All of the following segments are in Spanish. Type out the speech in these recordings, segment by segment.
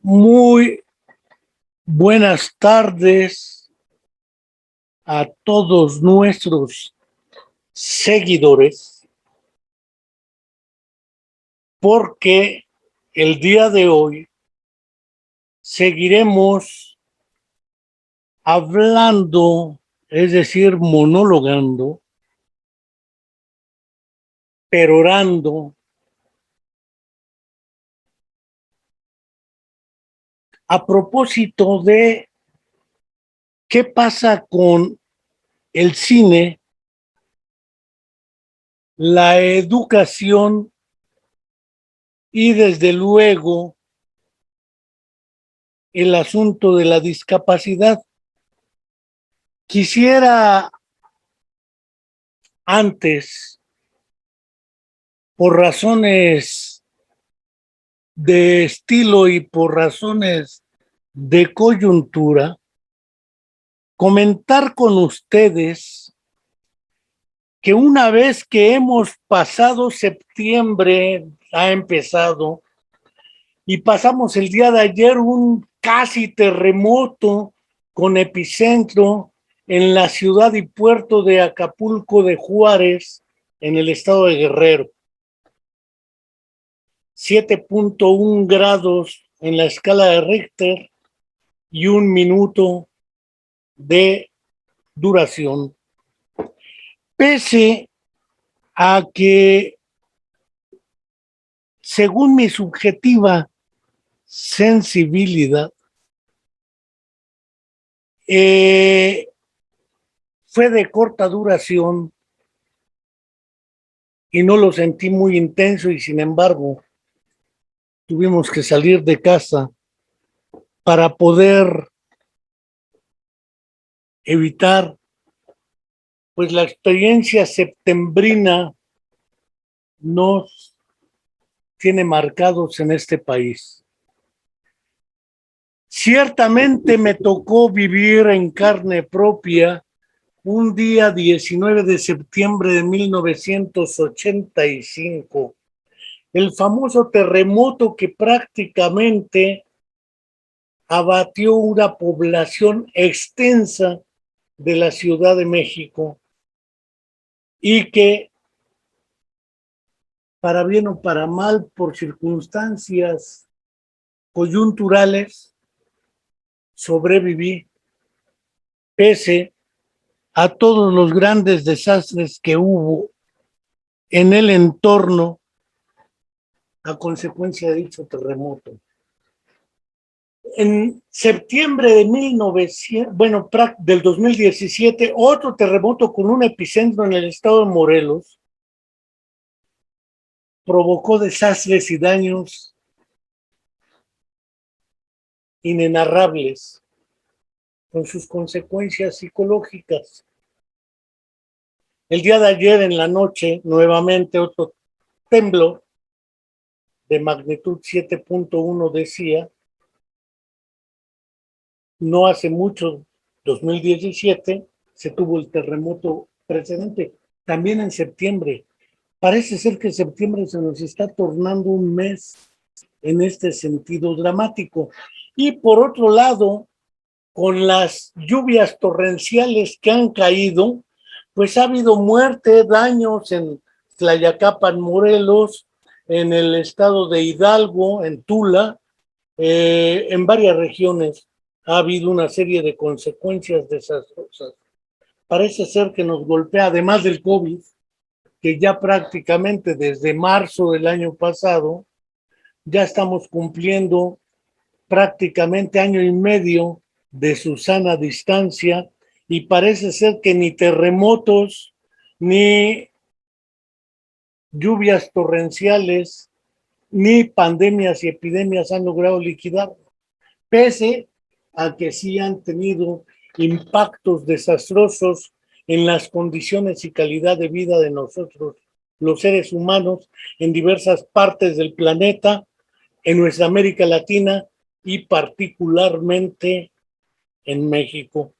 Muy buenas tardes a todos nuestros seguidores, porque el día de hoy seguiremos hablando, es decir, monologando, perorando a propósito de qué pasa con el cine, la educación y desde luego el asunto de la discapacidad. Quisiera antes, por razones de estilo y por razones de coyuntura, comentar con ustedes que una vez que hemos pasado septiembre, ha empezado, y pasamos el día de ayer un casi terremoto con epicentro en la ciudad y puerto de Acapulco de Juárez, en el estado de Guerrero. 7.1 grados en la escala de Richter y 1 minuto de duración. Pese a que, según mi subjetiva sensibilidad, fue de corta duración y no lo sentí muy intenso, y sin embargo tuvimos que salir de casa para poder evitar pues la experiencia septembrina nos tiene marcados en este país. Ciertamente me tocó vivir en carne propia un día 19 de septiembre de 1985, el famoso terremoto que prácticamente abatió una población extensa de la Ciudad de México y que, para bien o para mal, por circunstancias coyunturales, sobreviví, pese a todos los grandes desastres que hubo en el entorno a consecuencia de dicho terremoto. En septiembre de 2017, otro terremoto con un epicentro en el estado de Morelos provocó desastres y daños inenarrables con sus consecuencias psicológicas. El día de ayer en la noche, nuevamente otro temblor de magnitud 7.1 decía. No hace mucho, 2017, se tuvo el terremoto precedente, también en septiembre. Parece ser que septiembre se nos está tornando un mes en este sentido dramático. Y por otro lado, con las lluvias torrenciales que han caído, pues ha habido muerte, daños en Tlayacapan, Morelos, en el estado de Hidalgo, en Tula, en varias regiones ha habido una serie de consecuencias desastrosas. Parece ser que nos golpea, además del COVID, que ya prácticamente desde marzo del año pasado ya estamos cumpliendo prácticamente año y medio de su sana distancia, y parece ser que ni terremotos ni lluvias torrenciales ni pandemias y epidemias han logrado liquidar, pese a que sí han tenido impactos desastrosos en las condiciones y calidad de vida de nosotros, los seres humanos, en diversas partes del planeta, en nuestra América Latina y particularmente en México.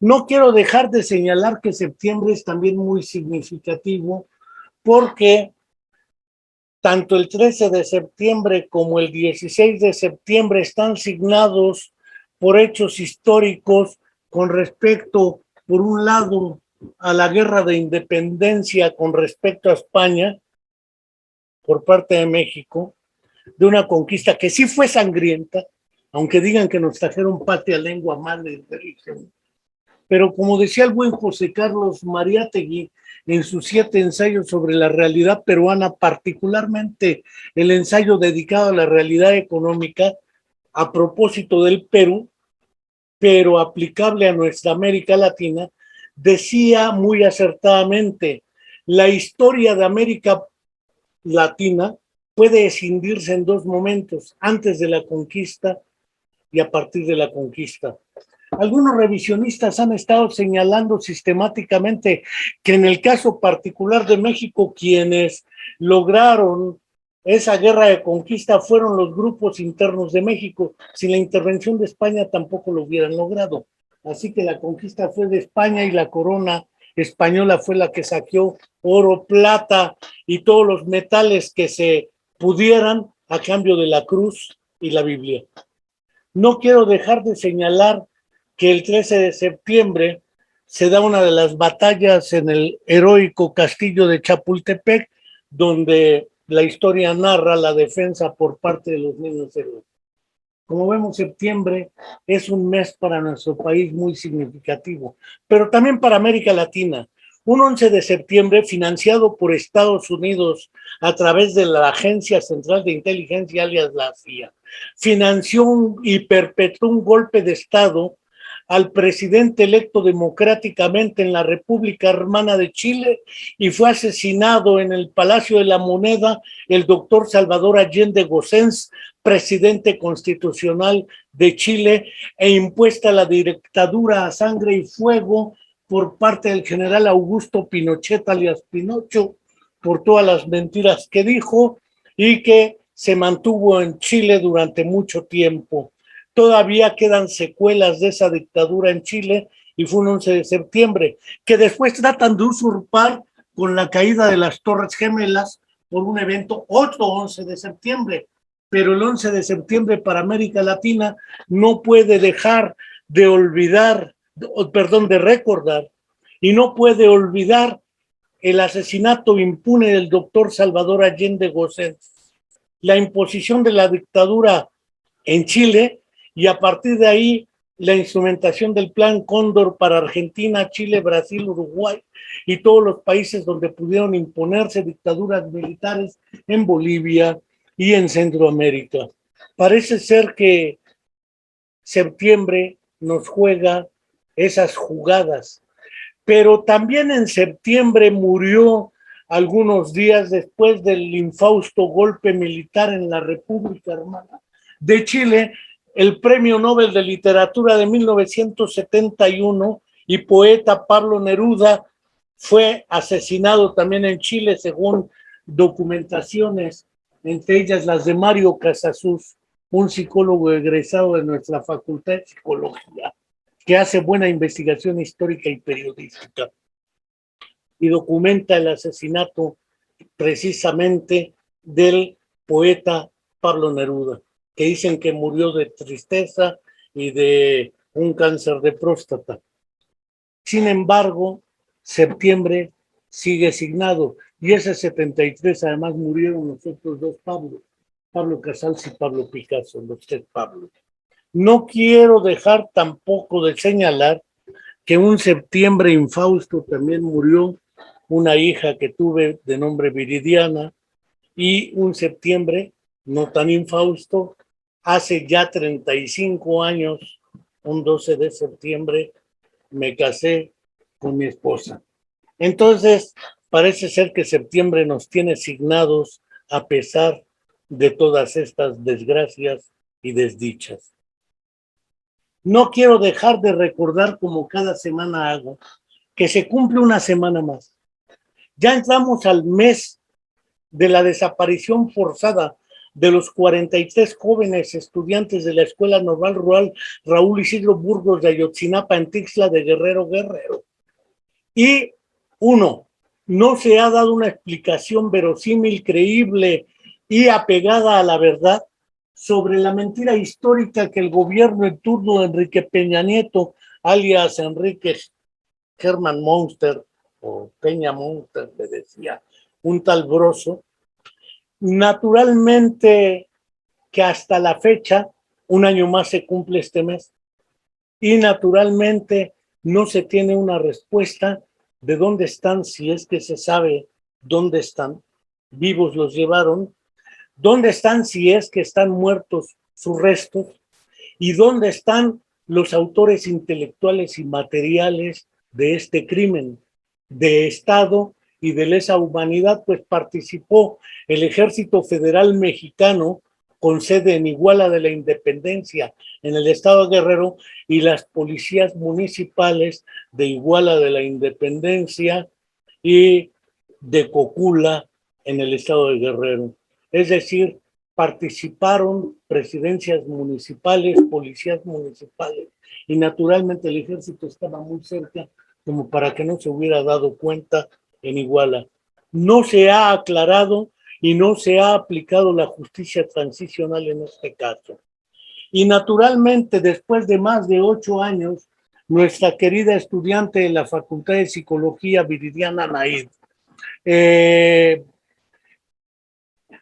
No quiero dejar de señalar que septiembre es también muy significativo porque tanto el 13 de septiembre como el 16 de septiembre están signados por hechos históricos con respecto, por un lado, a la guerra de independencia con respecto a España por parte de México, de una conquista que sí fue sangrienta, aunque digan que nos trajeron patria, lengua, madre y religión. Pero como decía el buen José Carlos Mariátegui en sus 7 ensayos sobre la realidad peruana, particularmente el ensayo dedicado a la realidad económica, a propósito del Perú, pero aplicable a nuestra América Latina, decía muy acertadamente, la historia de América Latina puede escindirse en 2 momentos, antes de la conquista y a partir de la conquista. Algunos revisionistas han estado señalando sistemáticamente que en el caso particular de México, quienes lograron esa guerra de conquista fueron los grupos internos de México. Sin la intervención de España tampoco lo hubieran logrado. Así que la conquista fue de España y la corona española fue la que saqueó oro, plata y todos los metales que se pudieran a cambio de la cruz y la Biblia. No quiero dejar de señalar que el 13 de septiembre se da una de las batallas en el heroico castillo de Chapultepec, donde la historia narra la defensa por parte de los niños héroes. Como vemos, septiembre es un mes para nuestro país muy significativo, pero también para América Latina. Un 11 de septiembre, financiado por Estados Unidos a través de la Agencia Central de Inteligencia, alias la CIA, financió y perpetró un golpe de Estado al presidente electo democráticamente en la República Hermana de Chile y fue asesinado en el Palacio de la Moneda el doctor Salvador Allende Gossens, presidente constitucional de Chile, e impuesta la dictadura a sangre y fuego por parte del general Augusto Pinochet, alias Pinocho, por todas las mentiras que dijo y que se mantuvo en Chile durante mucho tiempo. Todavía quedan secuelas de esa dictadura en Chile y fue un 11 de septiembre, que después tratan de usurpar con la caída de las Torres Gemelas por un evento otro 11 de septiembre. Pero el 11 de septiembre para América Latina no puede dejar de olvidar, de recordar, y no puede olvidar el asesinato impune del doctor Salvador Allende Gossens, la imposición de la dictadura en Chile y a partir de ahí la instrumentación del Plan Cóndor para Argentina, Chile, Brasil, Uruguay y todos los países donde pudieron imponerse dictaduras militares en Bolivia y en Centroamérica. Parece ser que septiembre nos juega esas jugadas, pero también en septiembre murió algunos días después del infausto golpe militar en la República Hermana de Chile, el Premio Nobel de Literatura de 1971 y poeta Pablo Neruda fue asesinado también en Chile, según documentaciones, entre ellas las de Mario Casasus, un psicólogo egresado de nuestra Facultad de Psicología, que hace buena investigación histórica y periodística, y documenta el asesinato precisamente del poeta Pablo Neruda, que dicen que murió de tristeza y de un cáncer de próstata. Sin embargo, septiembre sigue signado, y ese 73 además murieron los otros 2 Pablos, Pablo Casals y Pablo Picasso, los 3 Pablos. No quiero dejar tampoco de señalar que un septiembre infausto también murió una hija que tuve de nombre Viridiana, y un septiembre no tan infausto, hace ya 35 años, un 12 de septiembre, me casé con mi esposa. Entonces, parece ser que septiembre nos tiene signados a pesar de todas estas desgracias y desdichas. No quiero dejar de recordar, como cada semana hago, que se cumple una semana más. Ya entramos al mes de la desaparición forzada de los 43 jóvenes estudiantes de la Escuela Normal Rural Raúl Isidro Burgos de Ayotzinapa en Tixla de Guerrero. Y 1. no se ha dado una explicación verosímil, creíble y apegada a la verdad sobre la mentira histórica que el gobierno en turno de Enrique Peña Nieto, alias Enrique Germán Monster o Peña Monster, le decía un tal Broso, naturalmente que hasta la fecha, un año más se cumple este mes, y naturalmente no se tiene una respuesta de dónde están, si es que se sabe dónde están, vivos los llevaron, dónde están si es que están muertos sus restos, y dónde están los autores intelectuales y materiales de este crimen de Estado y de lesa humanidad, pues participó el Ejército Federal Mexicano con sede en Iguala de la Independencia, en el estado de Guerrero, y las policías municipales de Iguala de la Independencia y de Cocula, en el estado de Guerrero. Es decir, participaron presidencias municipales, policías municipales, y naturalmente el ejército estaba muy cerca como para que no se hubiera dado cuenta en Iguala. No se ha aclarado y no se ha aplicado la justicia transicional en este caso. Y naturalmente, después de más de 8 años, nuestra querida estudiante de la Facultad de Psicología, Viridiana Naid,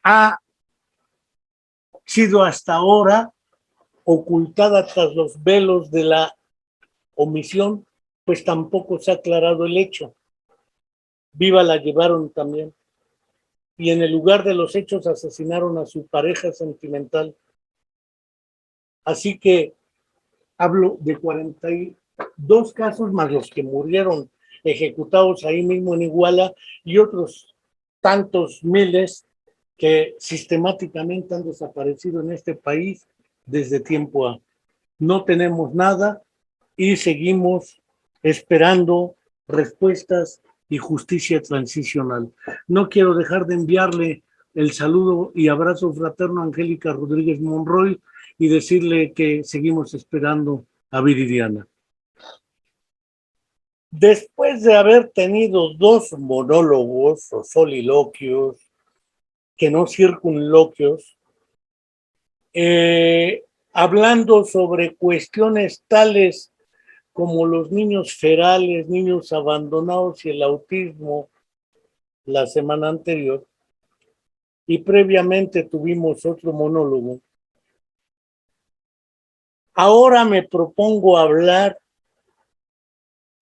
ha sido hasta ahora ocultada tras los velos de la omisión, pues tampoco se ha aclarado el hecho. Viva la llevaron también. Y en el lugar de los hechos asesinaron a su pareja sentimental. Así que hablo de 42 casos más los que murieron ejecutados ahí mismo en Iguala y otros tantos miles que sistemáticamente han desaparecido en este país desde tiempo a. No tenemos nada y seguimos esperando respuestas y justicia transicional. No quiero dejar de enviarle el saludo y abrazo fraterno a Angélica Rodríguez Monroy y decirle que seguimos esperando a Viridiana. Después de haber tenido 2 monólogos o soliloquios, que no circunloquios, hablando sobre cuestiones tales como los niños ferales, niños abandonados y el autismo la semana anterior, y previamente tuvimos otro monólogo. Ahora me propongo hablar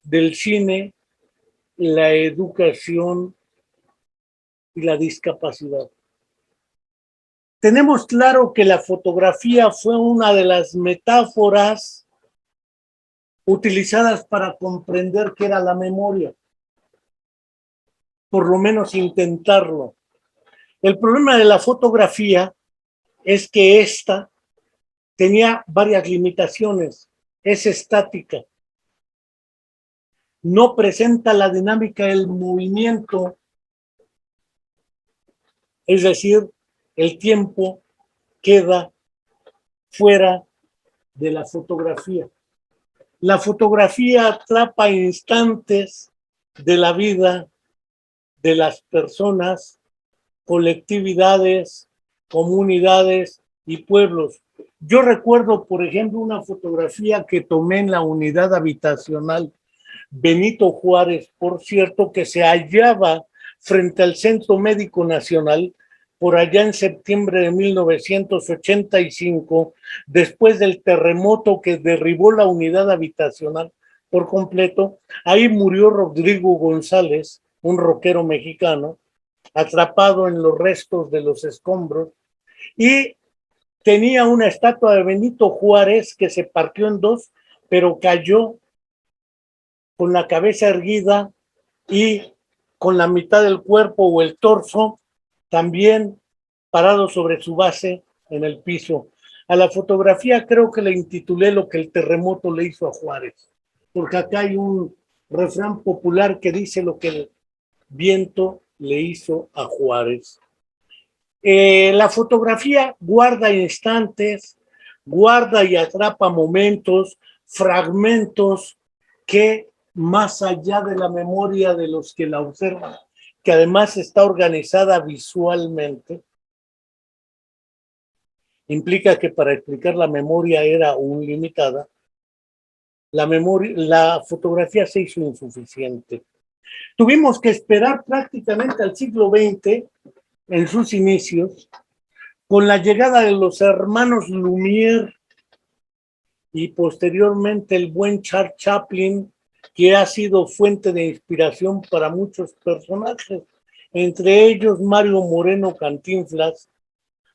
del cine, la educación y la discapacidad. Tenemos claro que la fotografía fue una de las metáforas utilizadas para comprender qué era la memoria, por lo menos intentarlo. El problema de la fotografía es que esta tenía varias limitaciones. Es estática. No presenta la dinámica del movimiento, es decir, el tiempo queda fuera de la fotografía. La fotografía atrapa instantes de la vida de las personas, colectividades, comunidades y pueblos. Yo recuerdo, por ejemplo, una fotografía que tomé en la unidad habitacional Benito Juárez, por cierto, que se hallaba frente al Centro Médico Nacional por allá en septiembre de 1985, después del terremoto que derribó la unidad habitacional por completo. Ahí murió Rodrigo González, un rockero mexicano, atrapado en los restos de los escombros, y tenía una estatua de Benito Juárez que se partió en dos, pero cayó con la cabeza erguida y con la mitad del cuerpo o el torso también parado sobre su base en el piso. A la fotografía creo que le intitulé Lo que el terremoto le hizo a Juárez, porque acá hay un refrán popular que dice lo que el viento le hizo a Juárez. La fotografía guarda instantes, guarda y atrapa momentos, fragmentos que más allá de la memoria de los que la observan que además está organizada visualmente, implica que para explicar la memoria era aún limitada, la fotografía se hizo insuficiente. Tuvimos que esperar prácticamente al siglo XX, en sus inicios, con la llegada de los hermanos Lumière y posteriormente el buen Charles Chaplin, que ha sido fuente de inspiración para muchos personajes, entre ellos Mario Moreno Cantinflas.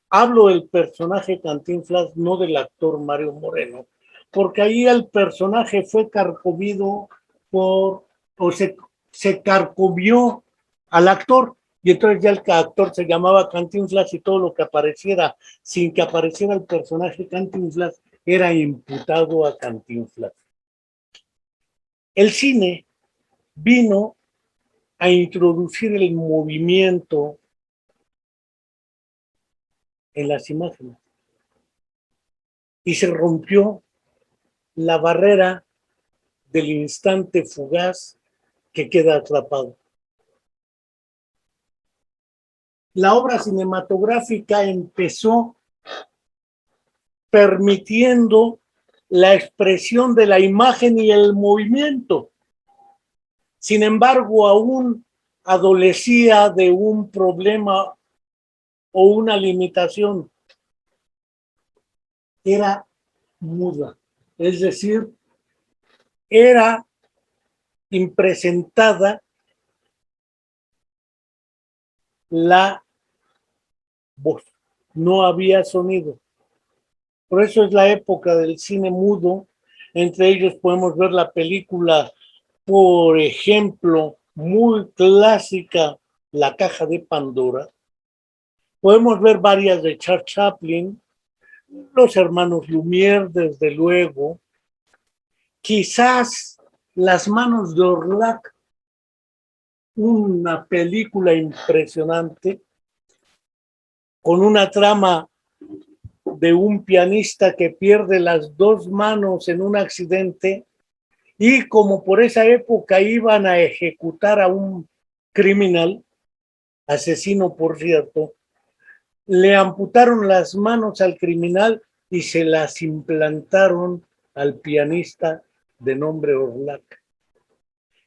Hablo del personaje Cantinflas, no del actor Mario Moreno, porque ahí el personaje fue carcomido se carcomió al actor, y entonces ya el actor se llamaba Cantinflas y todo lo que apareciera sin que apareciera el personaje Cantinflas era imputado a Cantinflas. El cine vino a introducir el movimiento en las imágenes y se rompió la barrera del instante fugaz que queda atrapado. La obra cinematográfica empezó permitiendo la expresión de la imagen y el movimiento. Sin embargo, aún adolecía de un problema o una limitación. Era muda, es decir, era impresentada la voz, no había sonido. Por eso es la época del cine mudo. Entre ellos podemos ver la película, por ejemplo, muy clásica, La Caja de Pandora. Podemos ver varias de Charles Chaplin, los hermanos Lumière, desde luego. Quizás Las manos de Orlac, una película impresionante, con una trama de un pianista que pierde las dos manos en un accidente y como por esa época iban a ejecutar a un criminal, asesino por cierto, le amputaron las manos al criminal y se las implantaron al pianista de nombre Orlac.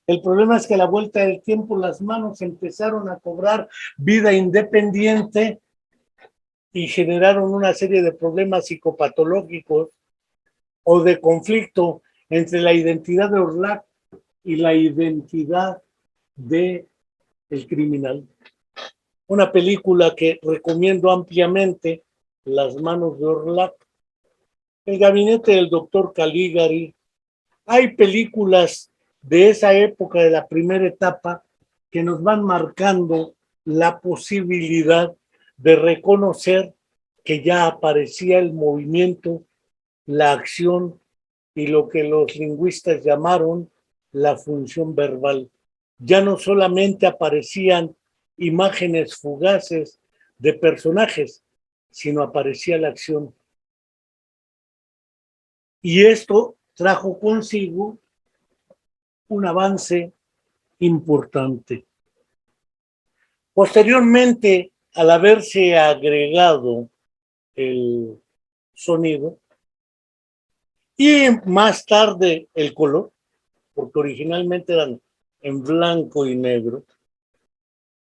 El problema es que a la vuelta del tiempo las manos empezaron a cobrar vida independiente y generaron una serie de problemas psicopatológicos o de conflicto entre la identidad de Orlac y la identidad de el criminal. Una película que recomiendo ampliamente, Las manos de Orlac, El gabinete del doctor Caligari. Hay películas de esa época, de la primera etapa, que nos van marcando la posibilidad de reconocer que ya aparecía el movimiento, la acción y lo que los lingüistas llamaron la función verbal. Ya no solamente aparecían imágenes fugaces de personajes, sino aparecía la acción. Y esto trajo consigo un avance importante. Posteriormente, al haberse agregado el sonido y más tarde el color, porque originalmente eran en blanco y negro,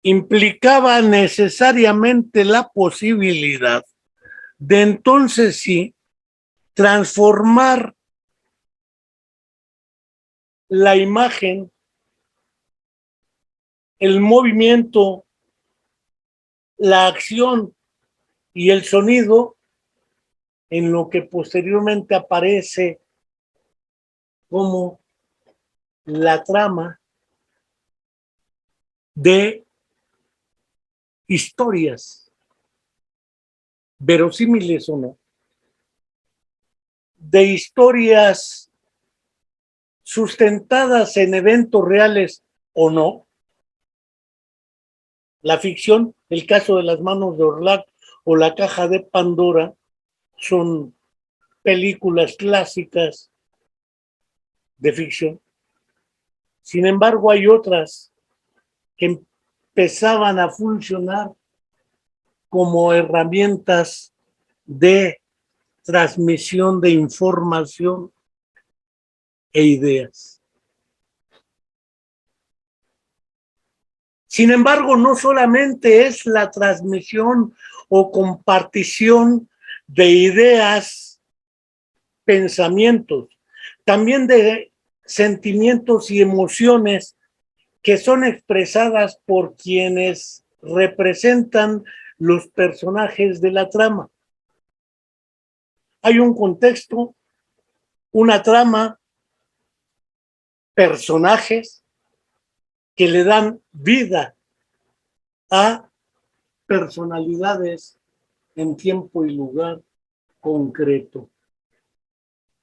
implicaba necesariamente la posibilidad de entonces sí transformar la imagen, el movimiento, la acción y el sonido en lo que posteriormente aparece como la trama de historias, verosímiles o no, de historias sustentadas en eventos reales o no. La ficción, el caso de Las manos de Orlac o La caja de Pandora, son películas clásicas de ficción. Sin embargo, hay otras que empezaban a funcionar como herramientas de transmisión de información e ideas. Sin embargo, no solamente es la transmisión o compartición de ideas, pensamientos, también de sentimientos y emociones que son expresadas por quienes representan los personajes de la trama. Hay un contexto, una trama, personajes que le dan vida a personalidades en tiempo y lugar concreto.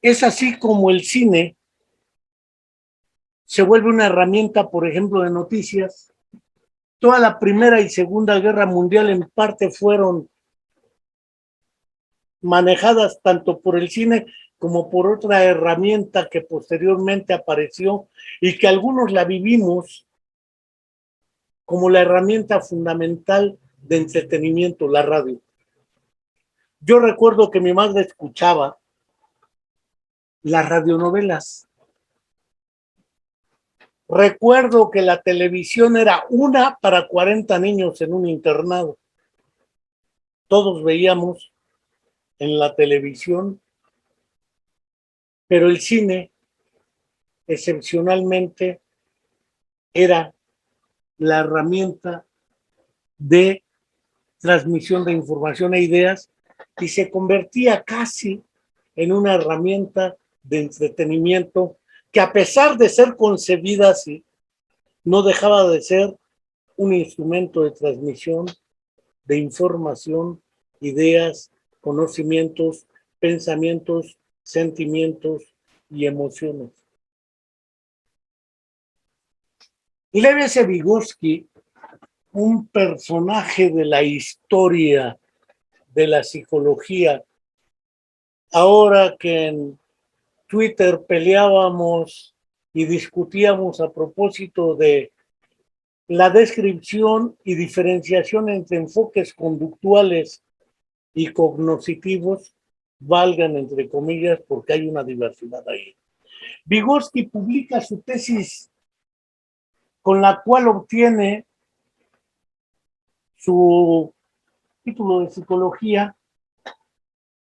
Es así como el cine se vuelve una herramienta, por ejemplo, de noticias. Toda la Primera y Segunda Guerra Mundial en parte fueron manejadas tanto por el cine como por otra herramienta que posteriormente apareció y que algunos la vivimos como la herramienta fundamental de entretenimiento, la radio. Yo recuerdo que mi madre escuchaba las radionovelas. Recuerdo que la televisión era una para 40 niños en un internado. Todos veíamos en la televisión, pero el cine excepcionalmente era la herramienta de transmisión de información e ideas y se convertía casi en una herramienta de entretenimiento que, a pesar de ser concebida así, no dejaba de ser un instrumento de transmisión de información, ideas, conocimientos, pensamientos, sentimientos y emociones. Lev S. Vygotsky, un personaje de la historia de la psicología, ahora que en Twitter peleábamos y discutíamos a propósito de la descripción y diferenciación entre enfoques conductuales y cognitivos, valgan entre comillas, porque hay una diversidad ahí. Vygotsky publica su tesis con la cual obtiene su título de psicología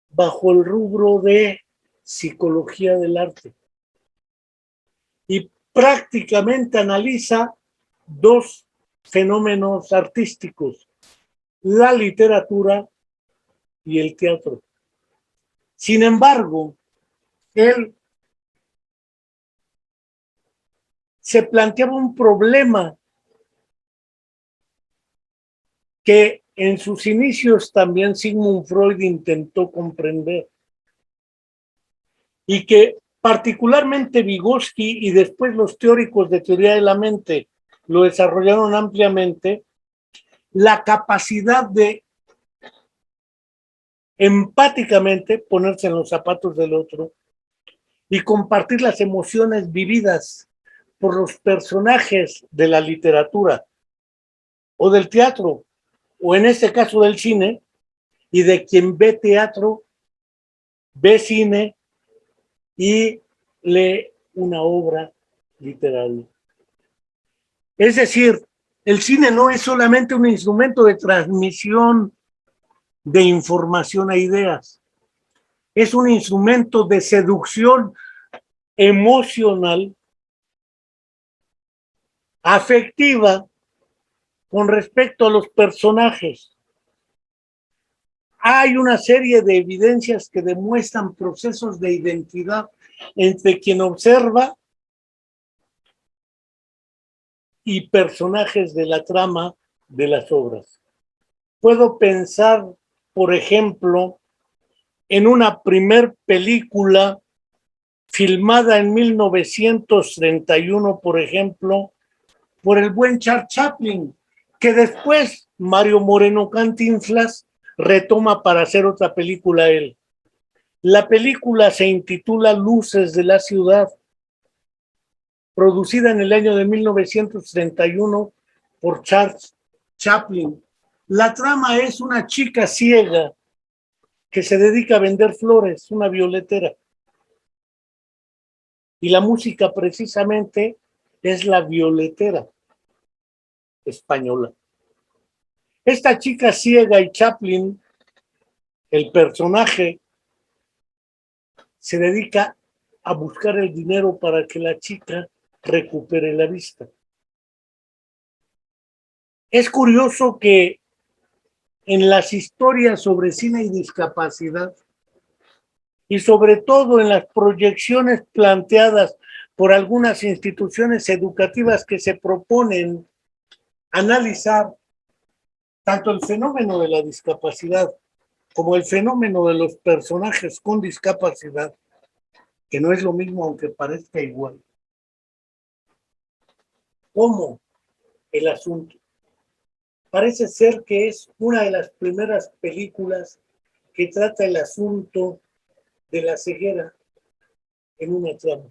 bajo el rubro de psicología del arte. Y prácticamente analiza dos fenómenos artísticos, la literatura y el teatro. Sin embargo, él se planteaba un problema que en sus inicios también Sigmund Freud intentó comprender y que particularmente Vygotsky y después los teóricos de teoría de la mente lo desarrollaron ampliamente, la capacidad de empáticamente ponerse en los zapatos del otro y compartir las emociones vividas por los personajes de la literatura o del teatro, o en este caso del cine, y de quien ve teatro, ve cine y lee una obra literaria. Es decir, el cine no es solamente un instrumento de transmisión de información e ideas, es un instrumento de seducción emocional, afectiva, con respecto a los personajes. Hay una serie de evidencias que demuestran procesos de identidad entre quien observa y personajes de la trama de las obras. Puedo pensar, por ejemplo, en una primer película filmada en 1931, por ejemplo, por el buen Charles Chaplin, que después Mario Moreno Cantinflas retoma para hacer otra película él. La película se intitula Luces de la Ciudad, producida en el año de 1931 por Charles Chaplin. La trama es una chica ciega que se dedica a vender flores, una violetera. Y la música precisamente es la violetera española. Esta chica ciega y Chaplin, el personaje, se dedica a buscar el dinero para que la chica recupere la vista. Es curioso que en las historias sobre cine y discapacidad, y sobre todo en las proyecciones planteadas por algunas instituciones educativas que se proponen analizar tanto el fenómeno de la discapacidad como el fenómeno de los personajes con discapacidad, que no es lo mismo aunque parezca igual. ¿Cómo el asunto? Parece ser que es una de las primeras películas que trata el asunto de la ceguera en una trama.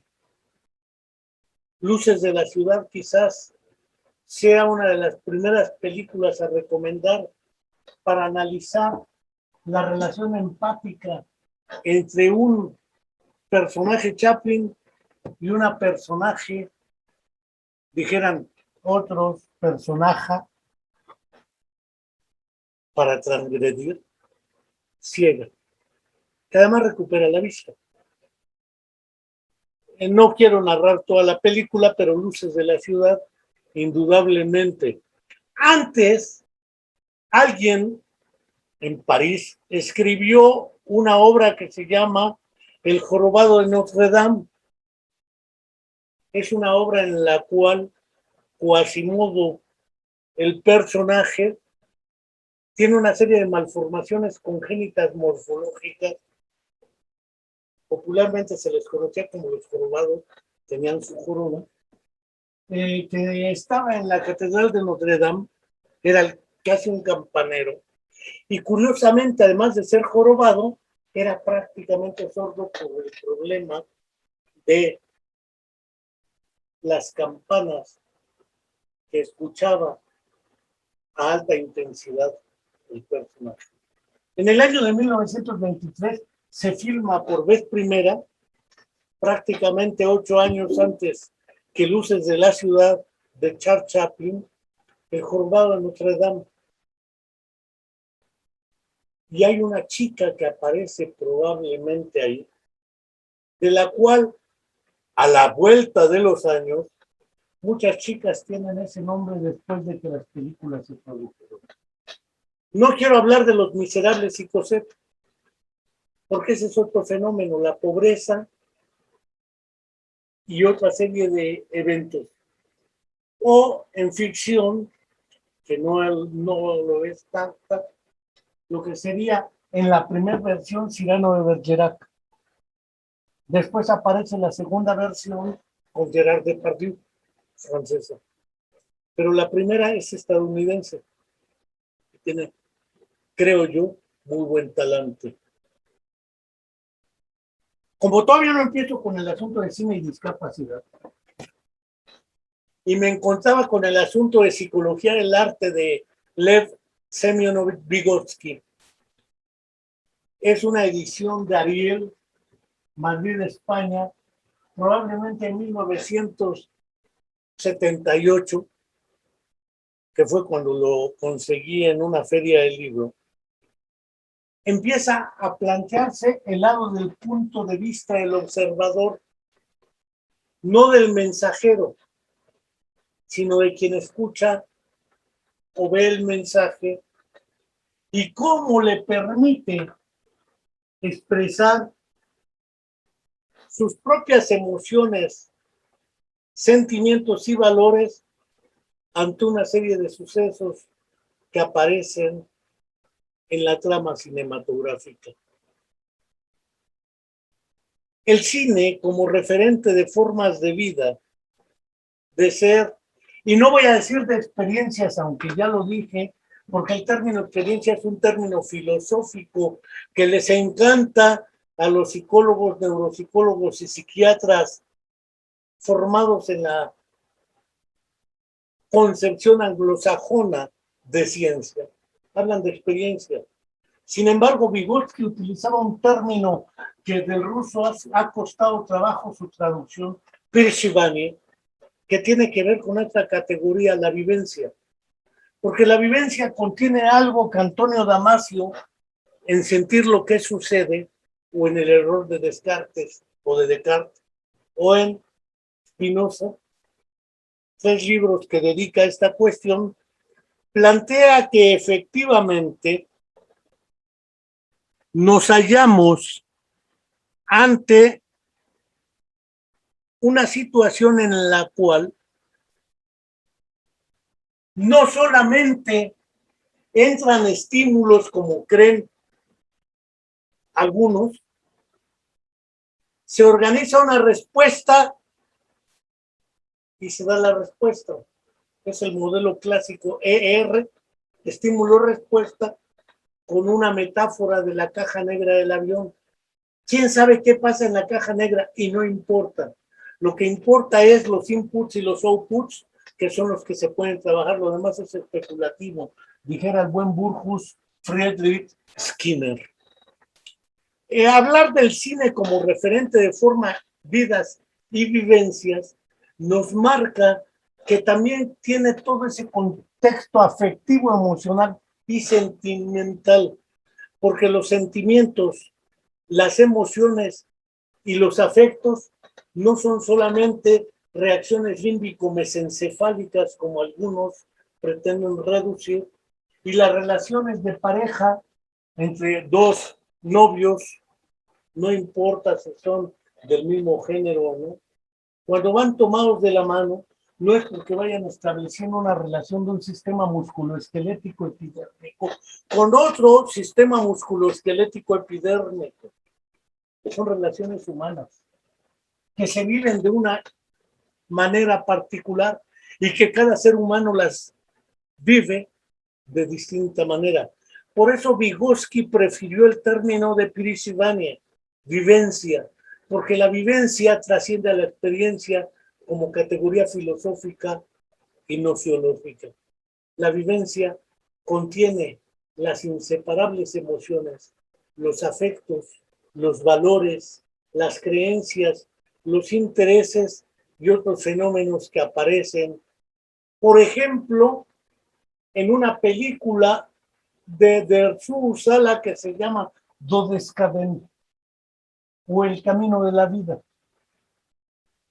Luces de la ciudad quizás sea una de las primeras películas a recomendar para analizar la relación empática entre un personaje Chaplin y una personaje, dijeran otros, personaje para transgredir, ciega, que además recupera la vista. No quiero narrar toda la película, pero Luces de la ciudad, indudablemente. Antes, alguien en París escribió una obra que se llama El jorobado de Notre Dame. Es una obra en la cual Quasimodo, el personaje, tiene una serie de malformaciones congénitas morfológicas. Popularmente se les conocía como los jorobados, tenían su corona, que estaba en la Catedral de Notre Dame, era casi un campanero, y curiosamente, además de ser jorobado, era prácticamente sordo por el problema de las campanas que escuchaba a alta intensidad el personaje. En el año de 1923 se filma por vez primera, prácticamente 8 años antes que Luces de la ciudad de Charles Chaplin, El jorobado de Notre Dame. Y hay una chica que aparece probablemente ahí, de la cual a la vuelta de los años, muchas chicas tienen ese nombre después de que las películas se produjeron. No quiero hablar de Los Miserables y Cosette, porque ese es otro fenómeno, la pobreza y otra serie de eventos. O en ficción, que no lo es tanta, lo que sería en la primera versión Cyrano de Bergerac. Después aparece la segunda versión con Gerard Depardieu, francesa. Pero la primera es estadounidense. Tiene, creo yo, muy buen talante. Como todavía no empiezo con el asunto de cine y discapacidad, y me encontraba con el asunto de psicología del arte de Lev Semyonovich Vygotsky. Es una edición de Ariel, Madrid, España, probablemente en 1978, que fue cuando lo conseguí en una feria del libro. Empieza a plantearse el lado del punto de vista del observador, no del mensajero, sino de quien escucha o ve el mensaje y cómo le permite expresar sus propias emociones, sentimientos y valores ante una serie de sucesos que aparecen en la trama cinematográfica. El cine como referente de formas de vida, de ser, y no voy a decir de experiencias, aunque ya lo dije, porque el término experiencia es un término filosófico que les encanta a los psicólogos, neuropsicólogos y psiquiatras formados en la concepción anglosajona de ciencia. Hablan de experiencia. Sin embargo, Vygotsky utilizaba un término que del ruso ha costado trabajo su traducción, pershivanie, que tiene que ver con esta categoría, la vivencia. Porque la vivencia contiene algo que Antonio Damasio, en sentir lo que sucede, o en el error de Descartes, o de Descartes, o en Spinoza, 3 libros que dedica a esta cuestión, plantea que efectivamente nos hallamos ante una situación en la cual no solamente entran estímulos como creen algunos, se organiza una respuesta y se da la respuesta. Es el modelo clásico ER, estímulo-respuesta, con una metáfora de la caja negra del avión. ¿Quién sabe qué pasa en la caja negra? Y no importa. Lo que importa es los inputs y los outputs, que son los que se pueden trabajar. Lo demás es especulativo, dijera el buen Burjus Friedrich Skinner. Hablar del cine como referente de forma, vidas y vivencias nos marca que también tiene todo ese contexto afectivo, emocional y sentimental, porque los sentimientos, las emociones y los afectos no son solamente reacciones límbico-mesencefálicas como algunos pretenden reducir, y las relaciones de pareja entre dos novios, no importa si son del mismo género o no, cuando van tomados de la mano, no es porque vayan estableciendo una relación de un sistema musculoesquelético epidérmico con otro sistema musculoesquelético epidérmico. Son relaciones humanas que se viven de una manera particular y que cada ser humano las vive de distinta manera. Por eso Vygotsky prefirió el término de perishivanie, vivencia, porque la vivencia trasciende a la experiencia como categoría filosófica y nociológica. La vivencia contiene las inseparables emociones, los afectos, los valores, las creencias, los intereses y otros fenómenos que aparecen. Por ejemplo, en una película de Dersu Sala que se llama Dodescaden o El Camino de la Vida.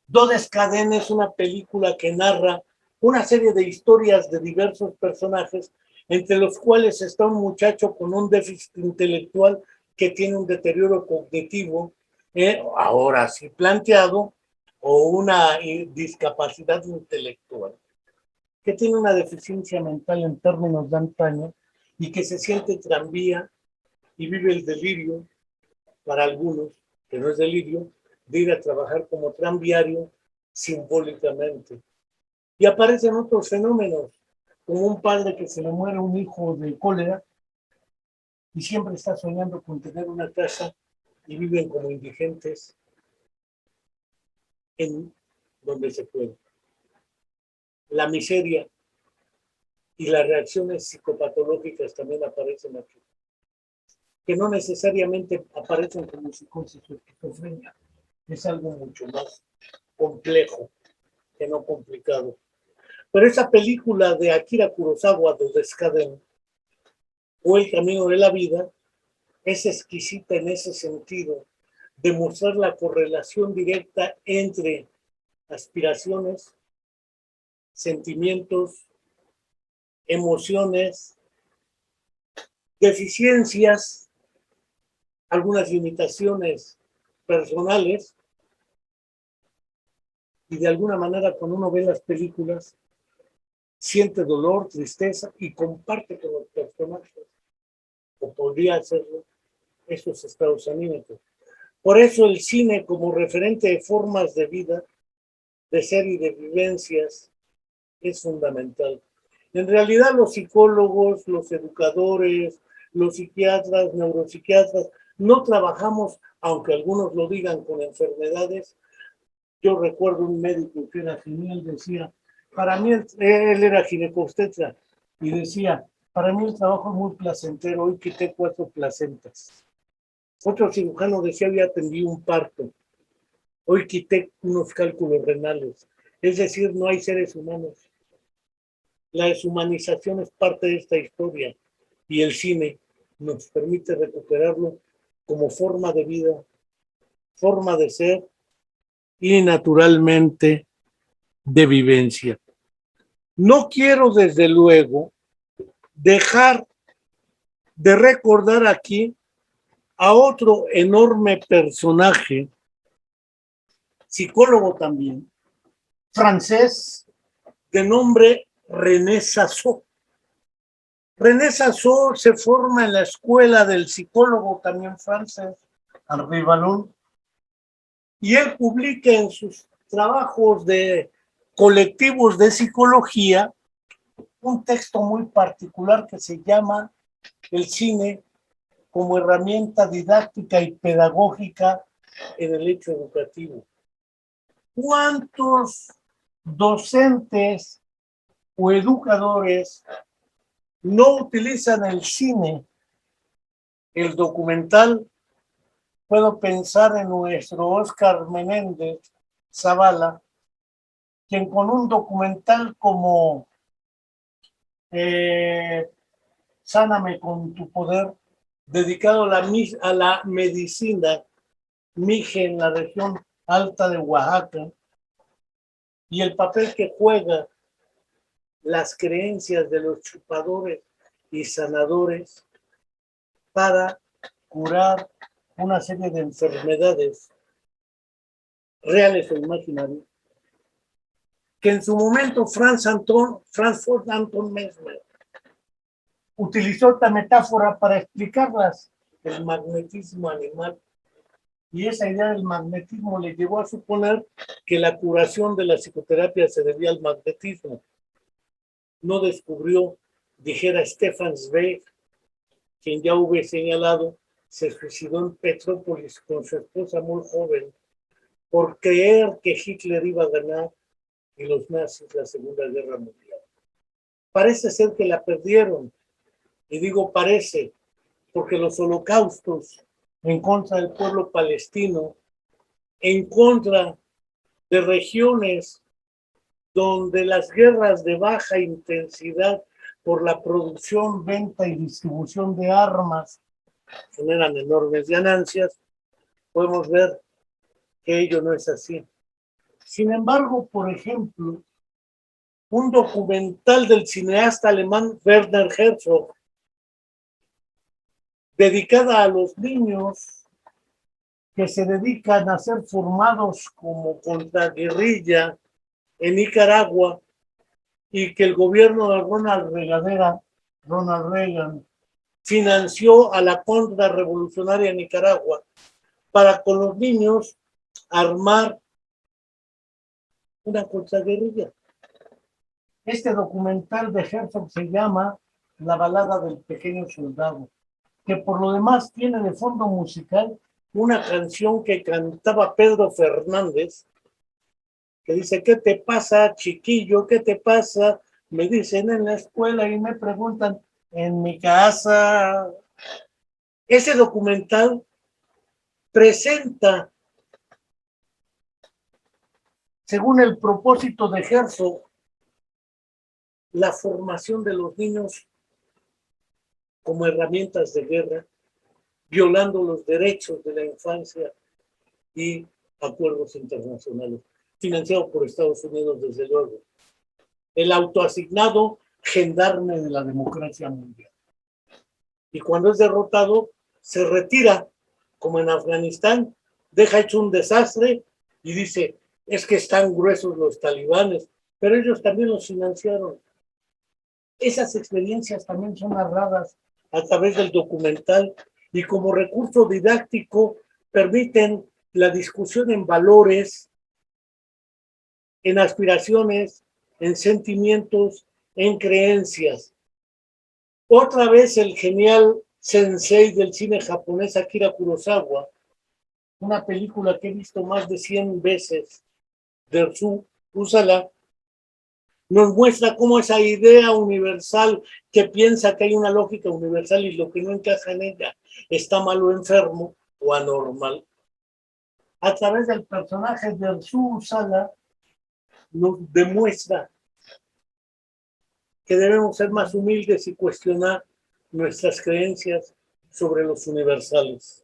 Dodescaden es una película que narra una serie de historias de diversos personajes, entre los cuales está un muchacho con un déficit intelectual que tiene un deterioro cognitivo, ahora sí planteado, o una discapacidad intelectual, que tiene una deficiencia mental en términos de antaño y que se siente tranvía y vive el delirio, para algunos, que no es delirio, de ir a trabajar como tranviario simbólicamente. Y aparecen otros fenómenos, como un padre que se le muere un hijo de cólera y siempre está soñando con tener una casa y viven como indigentes en donde se puede. La miseria y las reacciones psicopatológicas también aparecen aquí, que no necesariamente aparecen como psicosis o esquizofrenia. Es algo mucho más complejo que no complicado. Pero esa película de Akira Kurosawa, Dodescaden, o El Camino de la Vida, es exquisita en ese sentido, de mostrar la correlación directa entre aspiraciones, sentimientos, emociones, deficiencias, algunas limitaciones personales, y de alguna manera cuando uno ve las películas siente dolor, tristeza y comparte con los personajes, o podría hacerlo, esos estados anímicos. Por eso el cine como referente de formas de vida, de ser y de vivencias es fundamental. En realidad los psicólogos, los educadores, los psiquiatras, neuropsiquiatras, no trabajamos, aunque algunos lo digan, con enfermedades. Yo recuerdo un médico que era genial, decía, para mí, él era ginecobstetra y decía, para mí el trabajo es muy placentero, hoy quité 4 placentas. Otro cirujano decía, había atendido un parto, hoy quité unos cálculos renales. Es decir, no hay seres humanos. La deshumanización es parte de esta historia y el cine nos permite recuperarlo como forma de vida, forma de ser y naturalmente de vivencia. No quiero desde luego dejar de recordar aquí a otro enorme personaje, psicólogo también, francés, de nombre René Sassot. René Sassot se forma en la escuela del psicólogo también francés, Henri Vallon, y él publica en sus trabajos de colectivos de psicología un texto muy particular que se llama El cine como herramienta didáctica y pedagógica en el hecho educativo. ¿Cuántos docentes o educadores no utilizan el cine, el documental? Puedo pensar en nuestro Oscar Menéndez Zavala, quien con un documental como Sáname con tu poder, dedicado a la medicina mije en la región alta de Oaxaca, y el papel que juega las creencias de los chupadores y sanadores para curar una serie de enfermedades reales o imaginarias, que en su momento Franz Ford Anton Mesmer utilizó esta metáfora para explicarlas, el magnetismo animal. Y esa idea del magnetismo le llevó a suponer que la curación de la psicoterapia se debía al magnetismo. No descubrió, dijera Stefan Zweig, quien ya hube señalado, se suicidó en Petrópolis con su esposa muy joven por creer que Hitler iba a ganar y los nazis la Segunda Guerra Mundial. Parece ser que la perdieron, y digo parece, porque los holocaustos en contra del pueblo palestino, en contra de regiones donde las guerras de baja intensidad por la producción, venta y distribución de armas generan enormes ganancias, podemos ver que ello no es así. Sin embargo, por ejemplo, un documental del cineasta alemán Werner Herzog, dedicada a los niños que se dedican a ser formados como contraguerrilla en Nicaragua y que el gobierno de Ronald Reagan, financió a la contrarrevolucionaria Nicaragua para con los niños armar una contraguerrilla. Este documental de Herzog se llama La balada del pequeño soldado, que por lo demás tiene de fondo musical una canción que cantaba Pedro Fernández, que dice, ¿qué te pasa, chiquillo? ¿Qué te pasa? Me dicen en la escuela y me preguntan en mi casa. Ese documental presenta, según el propósito de Herzog, la formación de los niños como herramientas de guerra, violando los derechos de la infancia y acuerdos internacionales, financiados por Estados Unidos, desde luego. El autoasignado gendarme de la democracia mundial. Y cuando es derrotado, se retira, como en Afganistán, deja hecho un desastre y dice, es que están gruesos los talibanes, pero ellos también los financiaron. Esas experiencias también son narradas a través del documental y como recurso didáctico permiten la discusión en valores, en aspiraciones, en sentimientos, en creencias. Otra vez el genial sensei del cine japonés Akira Kurosawa, una película que he visto más de 100 veces, de Usala, nos muestra cómo esa idea universal que piensa que hay una lógica universal y lo que no encaja en ella está mal o enfermo o anormal. A través del personaje de Arzu Sala nos demuestra que debemos ser más humildes y cuestionar nuestras creencias sobre los universales.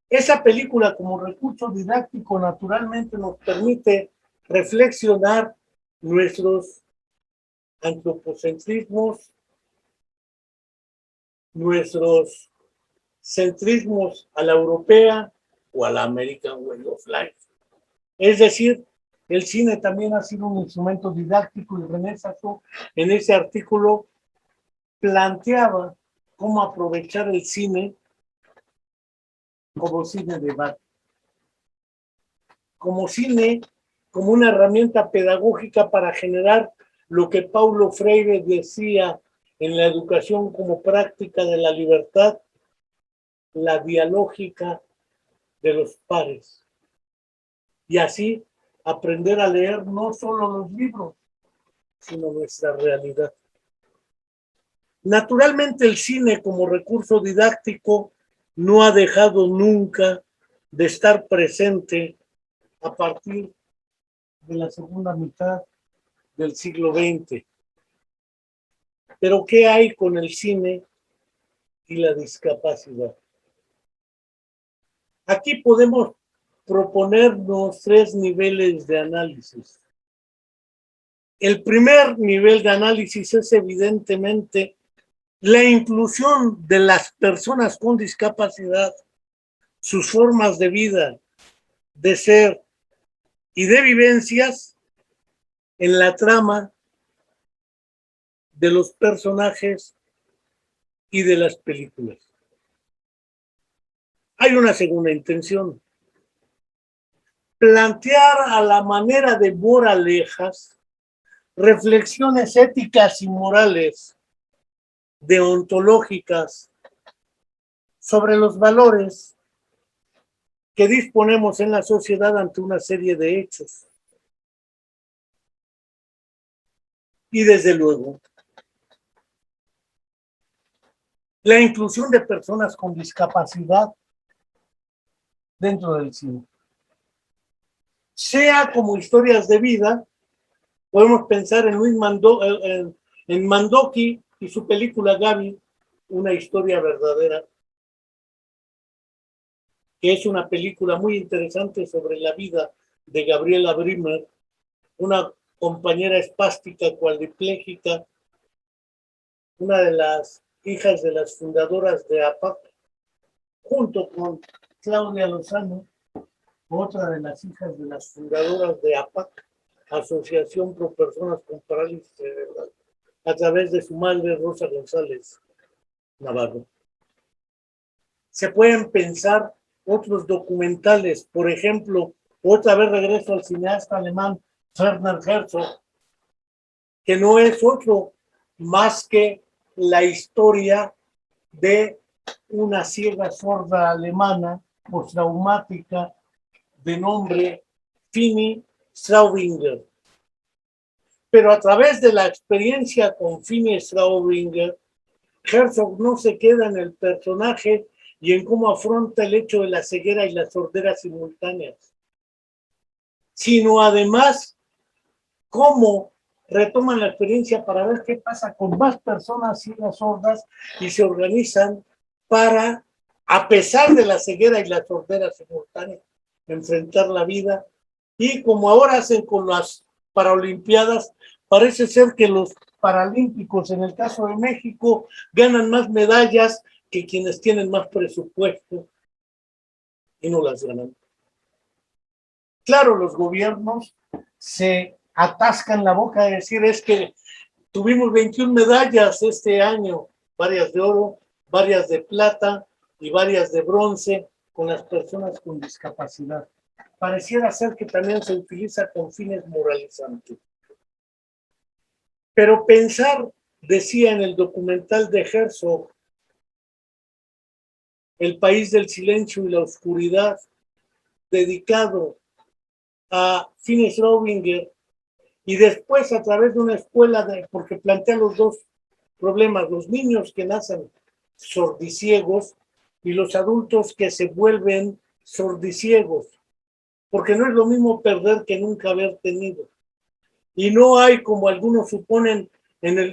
Esa película como recurso didáctico naturalmente nos permite reflexionar nuestros antropocentrismos, nuestros centrismos a la europea o a la American Way of Life. Es decir, el cine también ha sido un instrumento didáctico y René Sasso en ese artículo planteaba cómo aprovechar el cine como cine de debate, como cine, como una herramienta pedagógica para generar lo que Paulo Freire decía en la educación como práctica de la libertad, la dialógica de los pares. Y así aprender a leer no solo los libros, sino nuestra realidad. Naturalmente el cine como recurso didáctico no ha dejado nunca de estar presente a partir de la segunda mitad del siglo XX. Pero ¿qué hay con el cine y la discapacidad? Aquí podemos proponernos 3 niveles de análisis. El primer nivel de análisis es evidentemente la inclusión de las personas con discapacidad, sus formas de vida, de ser y de vivencias en la trama de los personajes y de las películas. Hay una segunda intención: plantear a la manera de moralejas reflexiones éticas y morales, deontológicas, sobre los valores que disponemos en la sociedad ante una serie de hechos. Y desde luego, la inclusión de personas con discapacidad dentro del cine. Sea como historias de vida, podemos pensar en en Mandoki y su película Gaby, una historia verdadera, que es una película muy interesante sobre la vida de Gabriela Brimmer, una compañera espástica cuadripléjica, una de las hijas de las fundadoras de APAC, junto con Claudia Lozano, otra de las hijas de las fundadoras de APAC, Asociación Pro Personas con Parálisis Cerebral, a través de su madre Rosa González Navarro. Se pueden pensar otros documentales, por ejemplo, otra vez regreso al cineasta alemán Werner Herzog, que no es otro más que la historia de una ciega sorda alemana postraumática de nombre Fini Straubinger. Pero a través de la experiencia con Fini Straubinger, Herzog no se queda en el personaje y en cómo afronta el hecho de la ceguera y la sordera simultáneas, sino además cómo retoman la experiencia para ver qué pasa con más personas ciegas sordas y se organizan para, a pesar de la ceguera y la sordera simultánea, enfrentar la vida. Y como ahora hacen con las Paralimpiadas, parece ser que los paralímpicos, en el caso de México, ganan más medallas que quienes tienen más presupuesto y no las ganan. Claro, los gobiernos se atascan la boca de decir es que tuvimos 21 medallas este año, varias de oro, varias de plata y varias de bronce con las personas con discapacidad. Pareciera ser que también se utiliza con fines moralizantes. Pero pensar, decía en el documental de Herzog, El país del silencio y la oscuridad, dedicado a Fini Straubinger, y después a través de una escuela, porque plantea los dos problemas, los niños que nacen sordiciegos y los adultos que se vuelven sordiciegos, porque no es lo mismo perder que nunca haber tenido. Y no hay, como algunos suponen,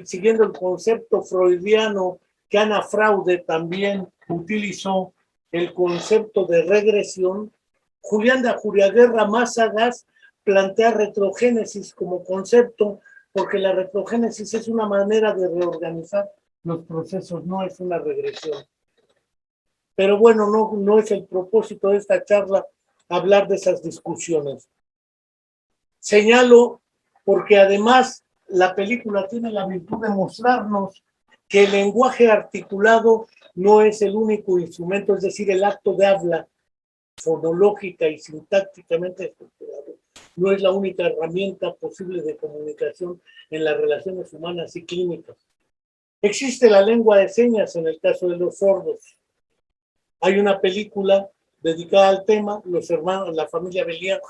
siguiendo el concepto freudiano, que Ana Fraude también utilizó el concepto de regresión. Julián de Ajuriaguerra, más sagaz, plantea retrogénesis como concepto, porque la retrogénesis es una manera de reorganizar los procesos, no es una regresión. Pero bueno, no es el propósito de esta charla hablar de esas discusiones. Señalo porque además la película tiene la virtud de mostrarnos que el lenguaje articulado no es el único instrumento, es decir, el acto de habla fonológica y sintácticamente estructurado, no es la única herramienta posible de comunicación en las relaciones humanas y clínicas. Existe la lengua de señas en el caso de los sordos. Hay una película dedicada al tema, Los hermanos, la familia Beliar,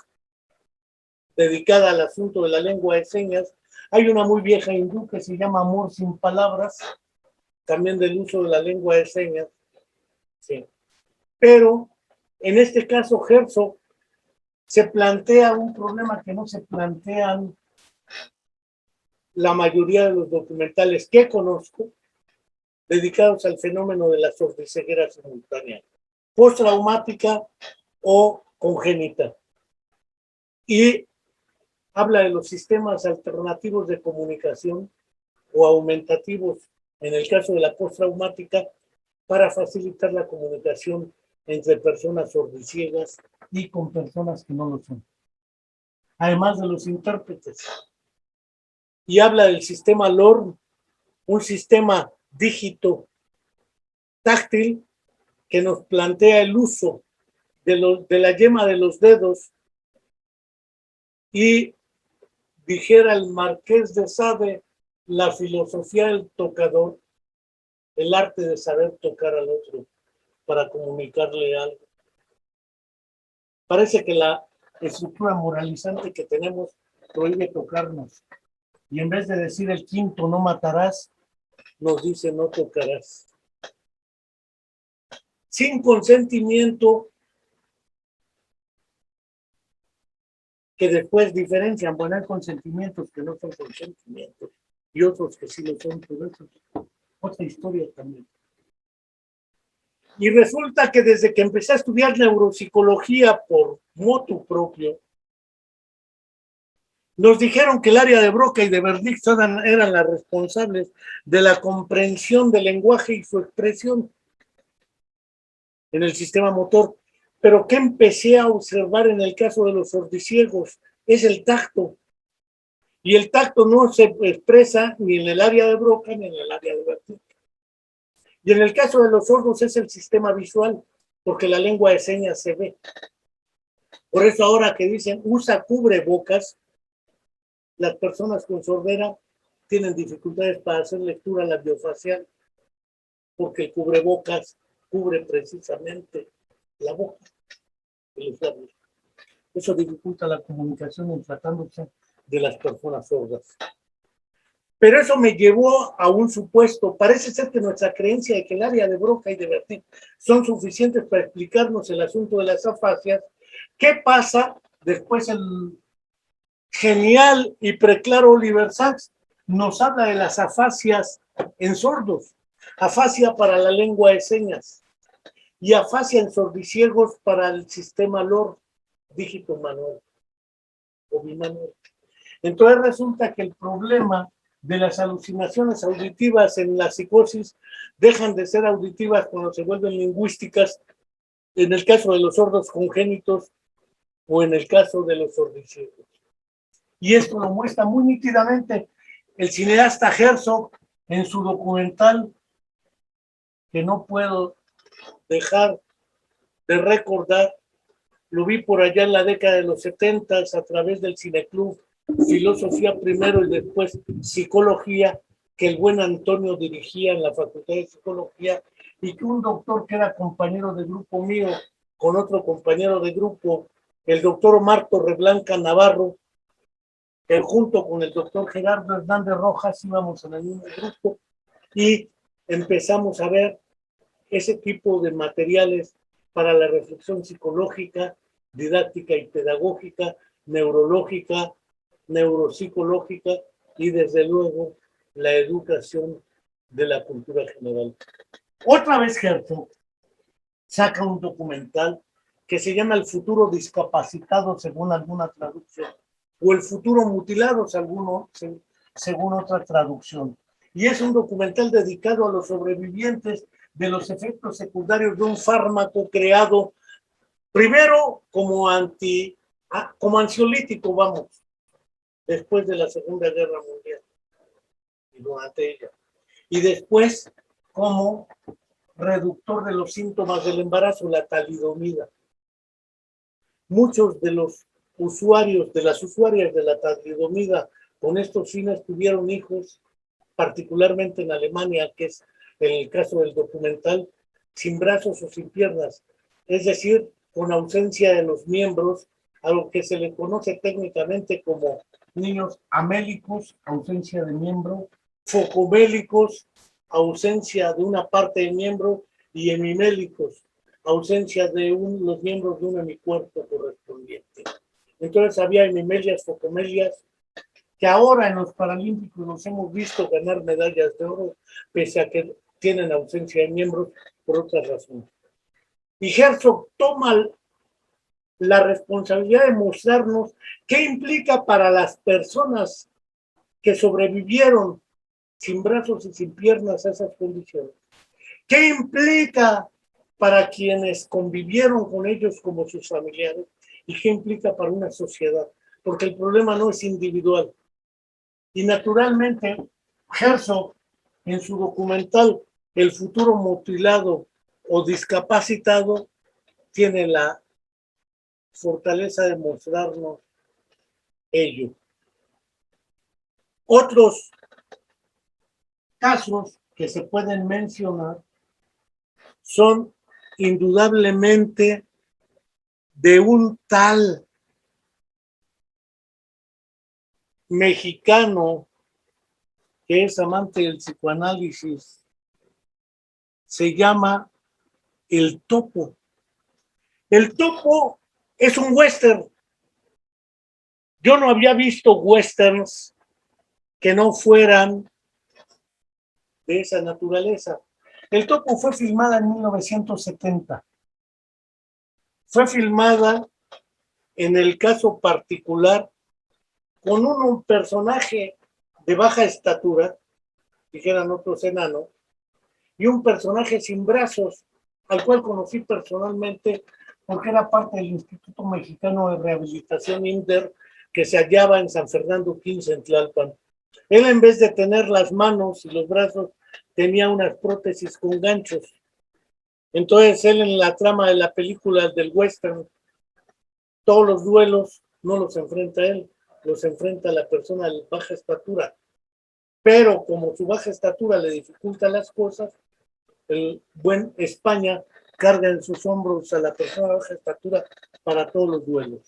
dedicada al asunto de la lengua de señas. Hay una muy vieja hindú que se llama Amor sin palabras, también del uso de la lengua de señas. Sí. Pero en este caso, Herzog se plantea un problema que no se plantean la mayoría de los documentales que conozco dedicados al fenómeno de la sordiceguera simultánea, postraumática o congénita. Y habla de los sistemas alternativos de comunicación o aumentativos, en el caso de la postraumática, para facilitar la comunicación entre personas sordiciegas y con personas que no lo son. Además de los intérpretes. Y habla del sistema LOR, un sistema dígito táctil que nos plantea el uso de la yema de los dedos, y dijera el Marqués de Sade, la filosofía del tocador, el arte de saber tocar al otro para comunicarle algo. Parece que la estructura moralizante que tenemos prohíbe tocarnos, y en vez de decir el quinto no matarás, nos dice no tocarás. Sin consentimiento, que después diferencian. Bueno, hay consentimientos que no son consentimientos y otros que sí lo son, pero eso es otra historia también. Y resulta que desde que empecé a estudiar neuropsicología por motu propio, nos dijeron que el área de Broca y de Wernicke eran las responsables de la comprensión del lenguaje y su expresión en el sistema motor. Pero ¿qué empecé a observar en el caso de los sordiciegos? Es el tacto. Y el tacto no se expresa ni en el área de Broca ni en el área de Wernicke. Y en el caso de los sordos es el sistema visual, porque la lengua de señas se ve. Por eso ahora que dicen usa cubrebocas, las personas con sordera tienen dificultades para hacer lectura labiofacial, porque el cubrebocas cubre precisamente la boca y los labios. Eso dificulta la comunicación en tratándose de las personas sordas. Pero eso me llevó a un supuesto. Parece ser que nuestra creencia de que el área de Broca y de Wernicke son suficientes para explicarnos el asunto de las afasias. ¿Qué pasa? Después el genial y preclaro Oliver Sacks nos habla de las afasias en sordos. Afasia para la lengua de señas y afasia en sordiciegos para el sistema LOR, dígito manual o bimanual. Entonces resulta que el problema de las alucinaciones auditivas en la psicosis dejan de ser auditivas cuando se vuelven lingüísticas, en el caso de los sordos congénitos o en el caso de los sordiciegos. Y esto lo muestra muy nítidamente el cineasta Herzog en su documental, que no puedo dejar de recordar. Lo vi por allá en la década de los 70 a través del Cineclub, filosofía primero y después psicología, que el buen Antonio dirigía en la Facultad de Psicología, y que un doctor que era compañero de grupo mío con otro compañero de grupo, el doctor Omar Torreblanca Navarro, junto con el doctor Gerardo Hernández Rojas íbamos en el mismo grupo y empezamos a ver ese tipo de materiales para la reflexión psicológica, didáctica y pedagógica, neurológica, neuropsicológica y desde luego la educación de la cultura general. Otra vez Herzog saca un documental que se llama El futuro discapacitado según alguna traducción o El futuro mutilado según otra traducción. Y es un documental dedicado a los sobrevivientes de los efectos secundarios de un fármaco creado primero como ansiolítico, vamos, después de la Segunda Guerra Mundial y durante ella. Y después como reductor de los síntomas del embarazo, la talidomida. Muchos de los usuarios, de las usuarias de la talidomida con estos fines tuvieron hijos, particularmente en Alemania, que es el caso del documental, sin brazos o sin piernas, es decir, con ausencia de los miembros, a lo que se le conoce técnicamente como niños amélicos, ausencia de miembro, focomélicos, ausencia de una parte de miembro, y hemimélicos, ausencia de los miembros de un hemicuerpo correspondiente. Entonces había hemimelias, focomelias, que ahora en los Paralímpicos nos hemos visto ganar medallas de oro, pese a que tienen ausencia de miembros por otras razones. Y Herzog toma la responsabilidad de mostrarnos qué implica para las personas que sobrevivieron sin brazos y sin piernas a esas condiciones. ¿Qué implica para quienes convivieron con ellos como sus familiares? ¿Y qué implica para una sociedad? Porque el problema no es individual. Y naturalmente, Herzog, en su documental El futuro mutilado o discapacitado, tiene la fortaleza de mostrarnos ello. Otros casos que se pueden mencionar son indudablemente de un tal mexicano que es amante del psicoanálisis, se llama El Topo. El Topo es un western. Yo no había visto westerns que no fueran de esa naturaleza. El Topo fue filmada en 1970. Fue filmada, en el caso particular, con un personaje de baja estatura, dijeran otros enanos, y un personaje sin brazos, al cual conocí personalmente porque era parte del Instituto Mexicano de Rehabilitación INDER, que se hallaba en San Fernando 15, en Tlalpan. Él, en vez de tener las manos y los brazos, tenía unas prótesis con ganchos. Entonces él, en la trama de la película del western, todos los duelos no los enfrenta él, los enfrenta la persona de baja estatura. Pero como su baja estatura le dificulta las cosas, el buen España carga en sus hombros a la persona de baja estatura para todos los duelos.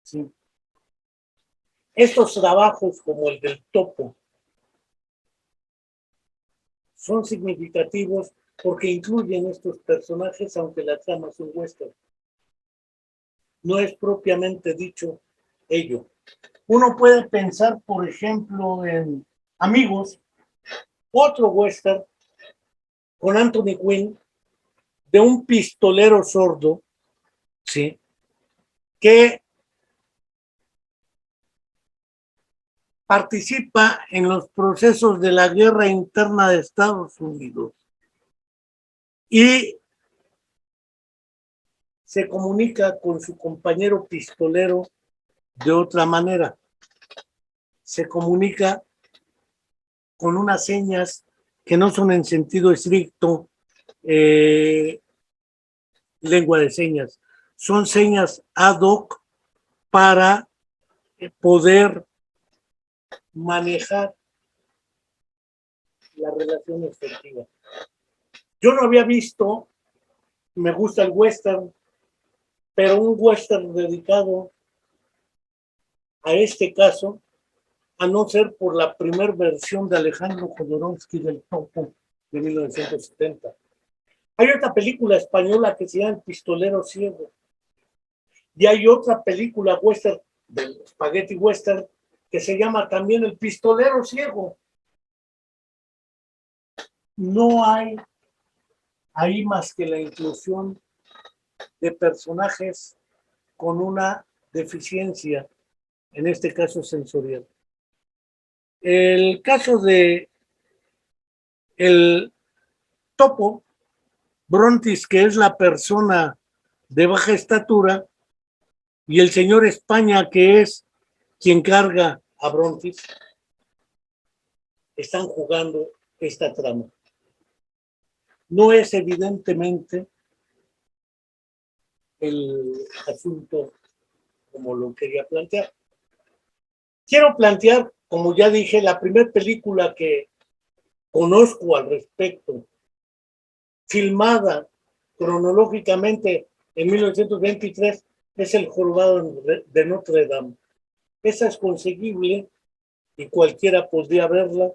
¿Sí? Estos trabajos, como el del Topo, son significativos porque incluyen estos personajes, aunque la trama es un western. No es propiamente dicho ello. Uno puede pensar, por ejemplo, en Amigos, otro western con Anthony Quinn, de un pistolero sordo, ¿sí?, que participa en los procesos de la guerra interna de Estados Unidos y se comunica con su compañero pistolero de otra manera. Se comunica con unas señas que no son en sentido estricto lengua de señas, son señas ad hoc para poder manejar la relación efectiva. Yo no había visto, me gusta el western, pero un western dedicado a este caso a no ser por la primera versión de Alejandro Jodorowsky del Topo de 1970. Hay otra película española que se llama El pistolero ciego. Y hay otra película western, del spaghetti western, que se llama también El pistolero ciego. No hay ahí más que la inclusión de personajes con una deficiencia, en este caso sensorial. El caso de el Topo, Brontis, que es la persona de baja estatura, y el señor España, que es quien carga a Brontis, están jugando esta trama. No es evidentemente el asunto como lo quería plantear. Quiero plantear, como ya dije, la primera película que conozco al respecto, filmada cronológicamente en 1923, es El jorobado de Notre Dame. Esa es conseguible y cualquiera podría verla.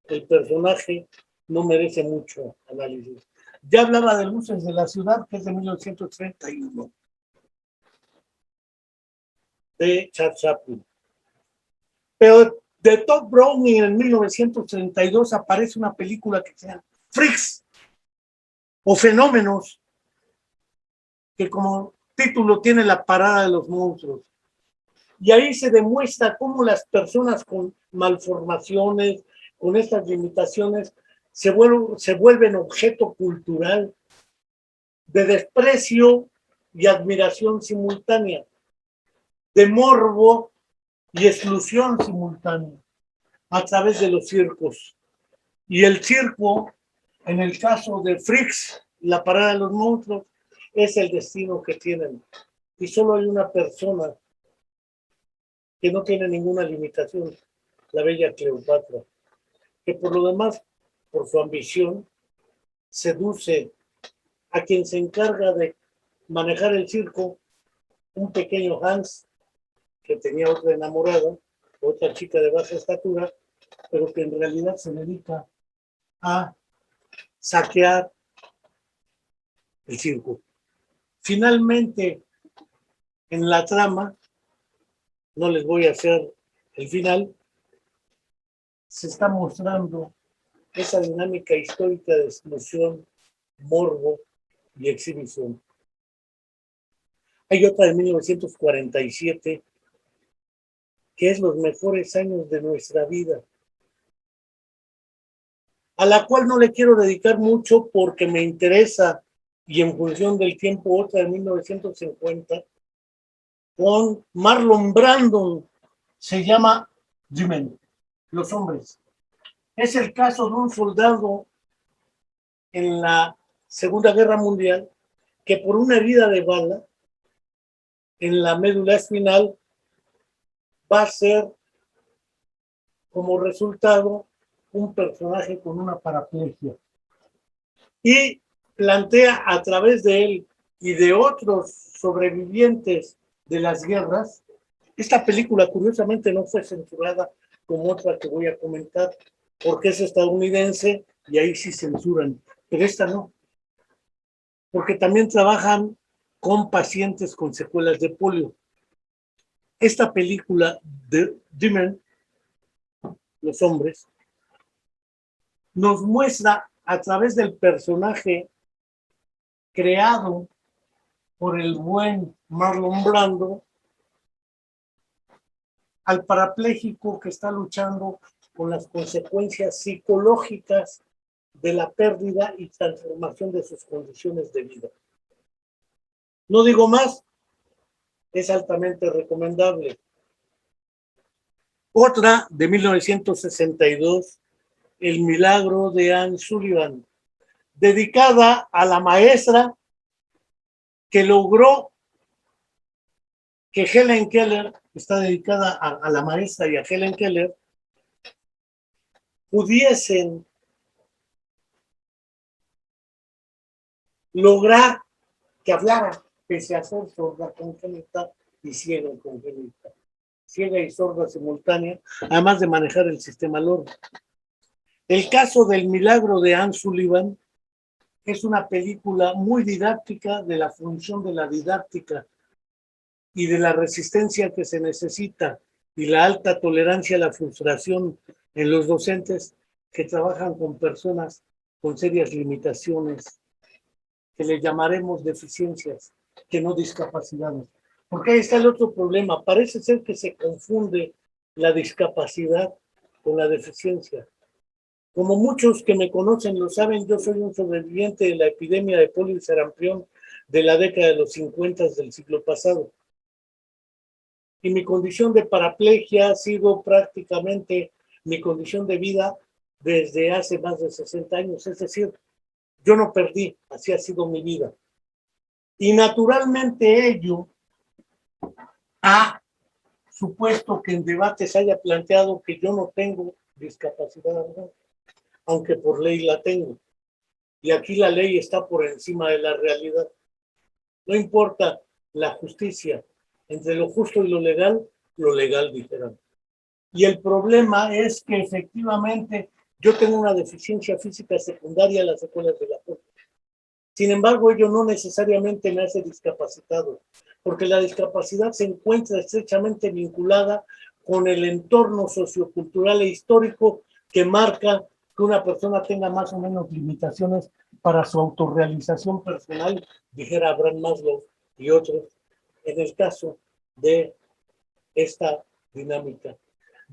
El personaje no merece mucho análisis. Ya hablaba de Luces de la Ciudad, que es de 1931, de Charles Chaplin. Pero de Todd Browning en 1932 aparece una película que se llama Freaks o Fenómenos, que como título tiene La parada de los monstruos. Y ahí se demuestra cómo las personas con malformaciones, con estas limitaciones, se vuelven objeto cultural de desprecio y admiración simultánea, de morbo y exclusión simultánea a través de los circos. Y el circo, en el caso de Freaks, La parada de los monstruos, es el destino que tienen. Y solo hay una persona que no tiene ninguna limitación, la bella Cleopatra, que por lo demás, por su ambición, seduce a quien se encarga de manejar el circo, un pequeño Hans, que tenía otra enamorada, otra chica de baja estatura, pero que en realidad se dedica a saquear el circo. Finalmente, en la trama, no les voy a hacer el final, se está mostrando esa dinámica histórica de exclusión, morbo y exhibición. Hay otra de 1947, que es Los mejores años de nuestra vida, a la cual no le quiero dedicar mucho porque me interesa, y en función del tiempo, otra de 1950, con Marlon Brando, se llama Jimen, Los hombres. Es el caso de un soldado en la Segunda Guerra Mundial que por una herida de bala en la médula espinal va a ser como resultado un personaje con una paraplegia. Y plantea a través de él y de otros sobrevivientes de las guerras, esta película curiosamente no fue censurada como otra que voy a comentar, porque es estadounidense y ahí sí censuran, pero esta no, porque también trabajan con pacientes con secuelas de polio. Esta película de Dimmen, Los hombres, nos muestra a través del personaje creado por el buen Marlon Brando al parapléjico que está luchando con las consecuencias psicológicas de la pérdida y transformación de sus condiciones de vida. No digo más, es altamente recomendable. Otra de 1962, El milagro de Anne Sullivan, dedicada a la maestra que logró que Helen Keller, está dedicada a la maestra y a Helen Keller, pudiesen lograr que hablara, pese a ser sorda congénita y ciega congénita. ciega y sorda simultánea, además de manejar el sistema LOR. El caso del milagro de Anne Sullivan es una película muy didáctica de la función de la didáctica y de la resistencia que se necesita y la alta tolerancia a la frustración en los docentes que trabajan con personas con serias limitaciones, que le llamaremos deficiencias, que no discapacidades. Porque ahí está el otro problema. Parece ser que se confunde la discapacidad con la deficiencia. Como muchos que me conocen lo saben, yo soy un sobreviviente de la epidemia de polio y sarampión de la década de los 50 del siglo pasado. Y mi condición de paraplegia ha sido prácticamente mi condición de vida desde hace más de 60 años. Es decir, yo no perdí, así ha sido mi vida. Y naturalmente ello ha supuesto que en debates haya planteado que yo no tengo discapacidad alguna, aunque por ley la tengo. Y aquí la ley está por encima de la realidad. No importa la justicia, entre lo justo y lo legal dijeron. Y el problema es que efectivamente yo tengo una deficiencia física secundaria a las secuelas de la polio. Sin embargo, ello no necesariamente me hace discapacitado, porque la discapacidad se encuentra estrechamente vinculada con el entorno sociocultural e histórico que marca que una persona tenga más o menos limitaciones para su autorrealización personal, dijera Abraham Maslow y otros, en el caso de esta dinámica.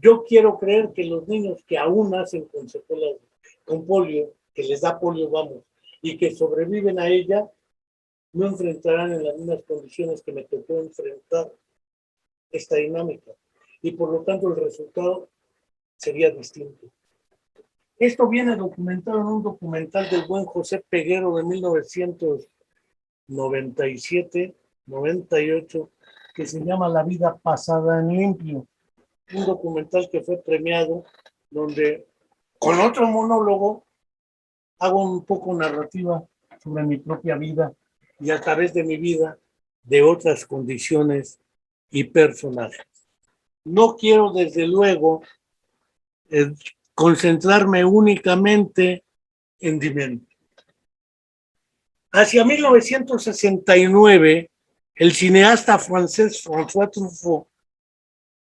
Yo quiero creer que los niños que aún nacen con secuelas, con polio, que les da polio, vamos, y que sobreviven a ella, no enfrentarán en las mismas condiciones que me tocó enfrentar esta dinámica. Y por lo tanto el resultado sería distinto. Esto viene documentado en un documental del buen José Peguero de 1997-98, que se llama La vida pasada en limpio. Un documental que fue premiado, donde con otro monólogo hago un poco narrativa sobre mi propia vida y a través de mi vida de otras condiciones y personajes. No quiero desde luego concentrarme únicamente en Diment. Hacia 1969, el cineasta francés François Truffaut,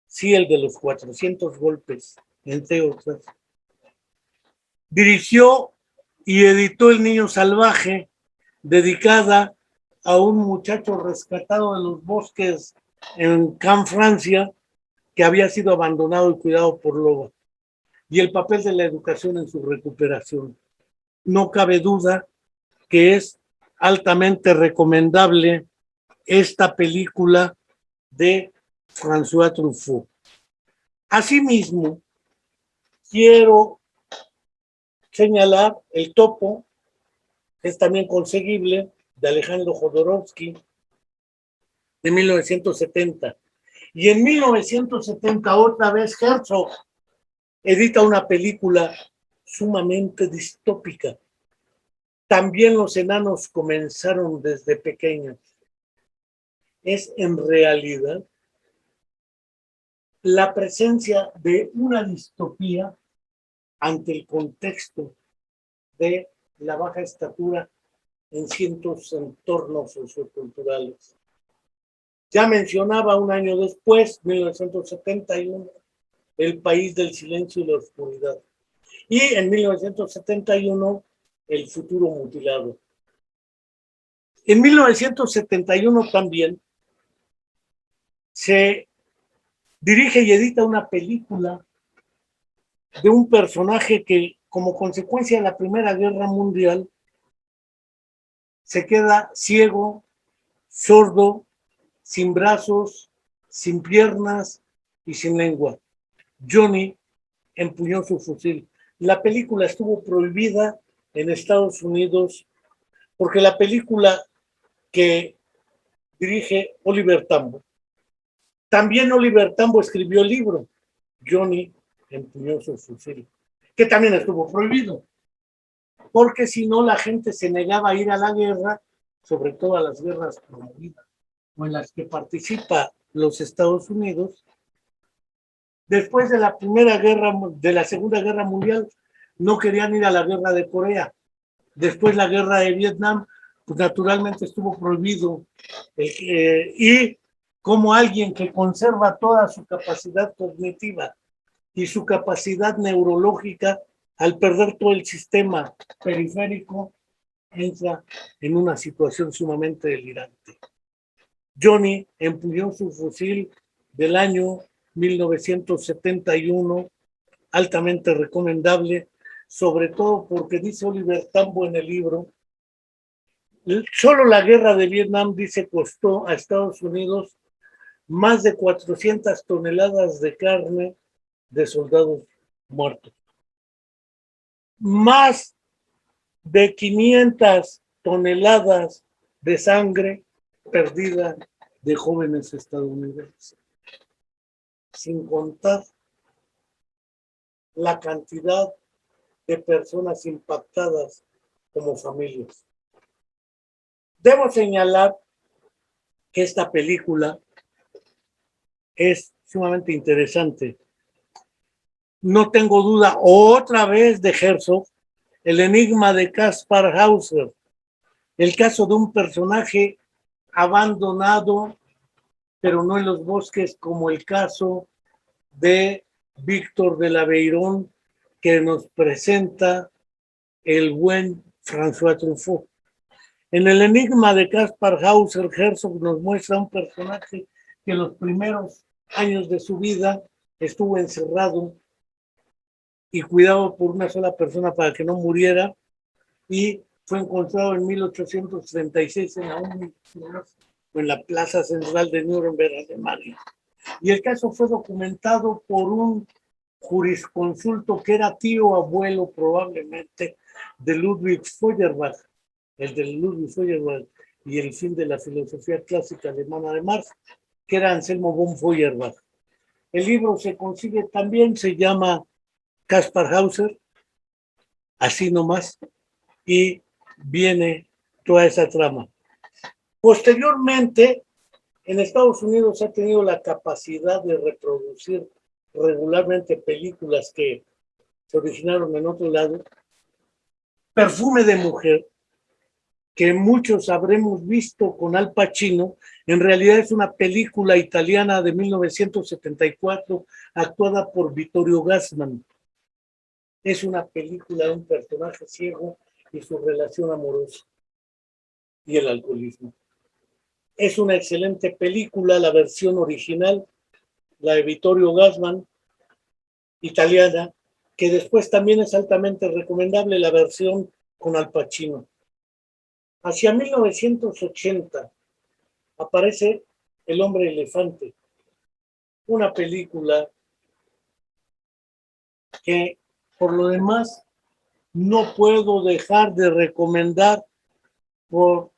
sí, el de los 400 golpes, entre otras, dirigió y editó El Niño Salvaje, dedicada a un muchacho rescatado de los bosques en Cannes, Francia, que había sido abandonado y cuidado por lobos, y el papel de la educación en su recuperación. No cabe duda que es altamente recomendable esta película de François Truffaut. Asimismo, quiero señalar El Topo, que es también conseguible, de Alejandro Jodorowsky, de 1970. Y en 1970, otra vez, Herzog edita una película sumamente distópica. También los enanos comenzaron desde pequeños. Es en realidad la presencia de una distopía ante el contexto de la baja estatura en ciertos entornos socioculturales. Ya mencionaba un año después, 1971, El País del Silencio y la Oscuridad. Y en 1971, El Futuro Mutilado. En 1971 también se dirige y edita una película de un personaje que, como consecuencia de la Primera Guerra Mundial, se queda ciego, sordo, sin brazos, sin piernas y sin lengua. Johnny empuñó su fusil. La película estuvo prohibida en Estados Unidos porque la película que dirige Oliver Tambo, también Oliver Tambo escribió el libro Johnny empuñó su fusil, que también estuvo prohibido, porque si no la gente se negaba a ir a la guerra, sobre todo a las guerras promovidas o en las que participa los Estados Unidos, Después de de la Segunda Guerra Mundial, no querían ir a la guerra de Corea. Después la guerra de Vietnam, pues naturalmente estuvo prohibido. Y como alguien que conserva toda su capacidad cognitiva y su capacidad neurológica, al perder todo el sistema periférico, entra en una situación sumamente delirante. Johnny empuñó su fusil del año 1971, altamente recomendable, sobre todo porque dice Oliver Tambo en el libro, solo la guerra de Vietnam, dice, costó a Estados Unidos más de 400 toneladas de carne de soldados muertos. Más de 500 toneladas de sangre perdida de jóvenes estadounidenses. Sin contar la cantidad de personas impactadas como familias. Debo señalar que esta película es sumamente interesante. No tengo duda, otra vez de Herzog, el enigma de Kaspar Hauser, el caso de un personaje abandonado, pero no en los bosques, como el caso de Víctor de l'Aveyron, que nos presenta el buen François Truffaut. En el enigma de Kaspar Hauser, Herzog nos muestra un personaje que en los primeros años de su vida estuvo encerrado y cuidado por una sola persona para que no muriera, y fue encontrado en 1836 en la plaza central de Nuremberg, Alemania. Y el caso fue documentado por un jurisconsulto que era tío abuelo probablemente de Ludwig Feuerbach, el de Ludwig Feuerbach y el fin de la filosofía clásica alemana de Marx, que era Anselmo von Feuerbach. El libro se consigue también, se llama Kaspar Hauser, así nomás, y viene toda esa trama. Posteriormente, en Estados Unidos ha tenido la capacidad de reproducir regularmente películas que se originaron en otro lado. Perfume de mujer, que muchos habremos visto con Al Pacino, en realidad es una película italiana de 1974 actuada por Vittorio Gassman. Es una película de un personaje ciego y su relación amorosa y el alcoholismo. Es una excelente película, la versión original, la de Vittorio Gassman, italiana, que después también es altamente recomendable la versión con Al Pacino. Hacia 1980 aparece El hombre elefante, una película que por lo demás no puedo dejar de recomendar por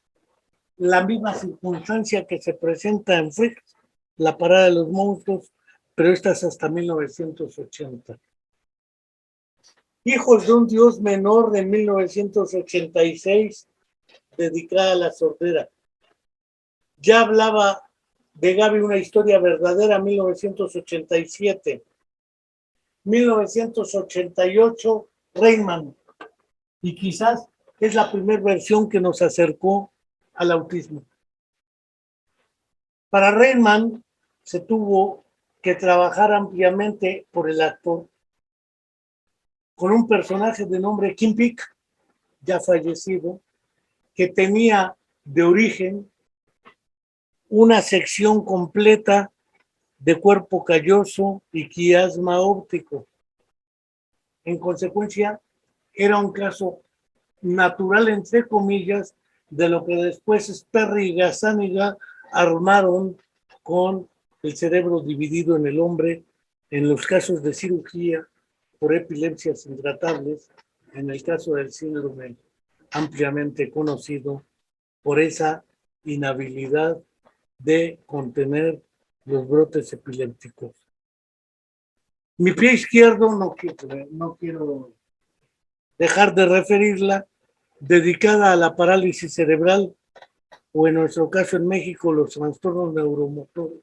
la misma circunstancia que se presenta en Freaks, La parada de los monstruos, pero esta es hasta 1980. Hijos de un dios menor de 1986, dedicada a la sordera. Ya hablaba de Gaby, una historia verdadera, 1987. 1988, Rainman. Y quizás es la primera versión que nos acercó al autismo. Para Rainman se tuvo que trabajar ampliamente por el actor con un personaje de nombre Kim Peek, ya fallecido, que tenía de origen una sección completa de cuerpo calloso y quiasma óptico. En consecuencia, era un caso natural, entre comillas, de lo que después Sperry y Gazzaniga armaron con el cerebro dividido en el hombre en los casos de cirugía por epilepsias intratables, en el caso del síndrome ampliamente conocido por esa inhabilidad de contener los brotes epilépticos. Mi pie izquierdo, no quiero dejar de referirla, dedicada a la parálisis cerebral o en nuestro caso en México los trastornos neuromotores.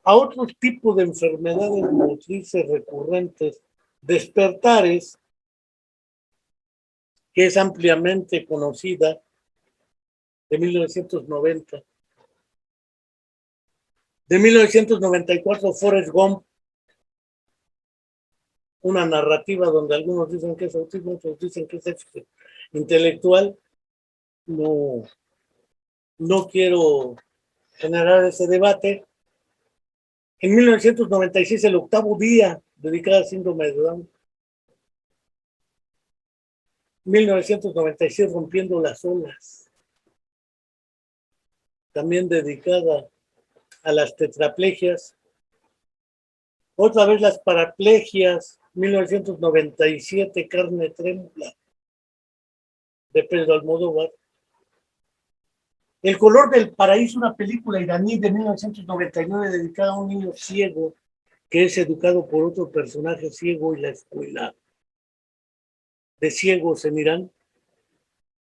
a otro tipo de enfermedades motrices recurrentes, despertares, que es ampliamente conocida, de 1990. De 1994, Forrest Gump, una narrativa donde algunos dicen que es autismo, otros dicen que es déficit intelectual. No, no quiero generar ese debate. En 1996, el octavo día dedicado al síndrome de Down. 1996, Rompiendo las olas, también dedicada a las tetraplegias. Otra vez las paraplegias, 1997, Carne trémula, de Pedro Almodóvar. El color del paraíso, una película iraní de 1999 dedicada a un niño ciego que es educado por otro personaje ciego y la escuela de ciegos en Irán.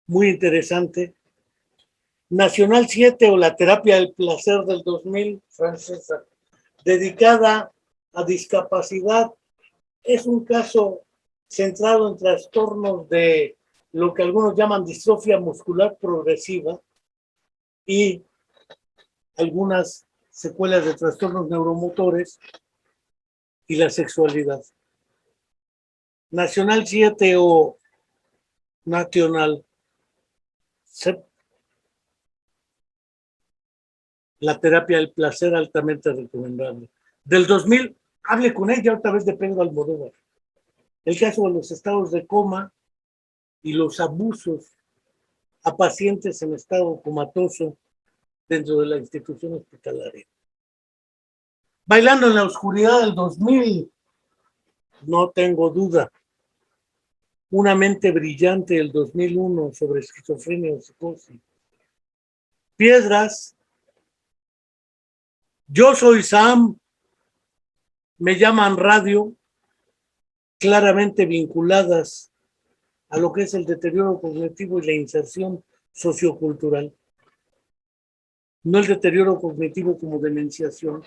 Muy interesante. Nacional 7 o La terapia del placer del 2000, francesa, dedicada a discapacidad. Es un caso centrado en trastornos de lo que algunos llaman distrofia muscular progresiva y algunas secuelas de trastornos neuromotores y la sexualidad. Nacional 7 o Nacional 7, La terapia del placer, altamente recomendable. Del 2000, hable con ella otra vez de Pedro Almodóvar. El caso de los estados de coma y los abusos a pacientes en estado comatoso dentro de la institución hospitalaria. Bailando en la oscuridad del 2000, no tengo duda. Una mente brillante del 2001 sobre esquizofrenia o psicosis. Piedras. Yo soy Sam. Me llaman radio, claramente vinculadas a lo que es el deterioro cognitivo y la inserción sociocultural. No el deterioro cognitivo como demenciación,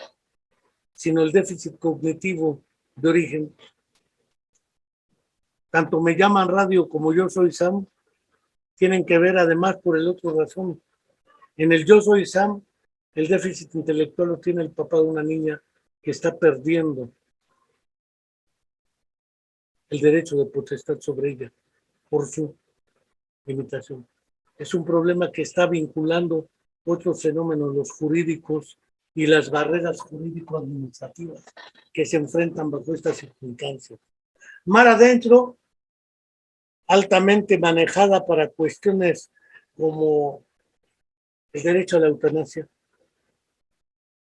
sino el déficit cognitivo de origen. Tanto Me llaman radio como Yo soy Sam tienen que ver además por el otro razón. En el Yo soy Sam, el déficit intelectual lo tiene el papá de una niña que está perdiendo el derecho de potestad sobre ella por su limitación. Es un problema que está vinculando otros fenómenos, los jurídicos y las barreras jurídico-administrativas que se enfrentan bajo estas circunstancias. Mar adentro, altamente manejada para cuestiones como el derecho a la eutanasia.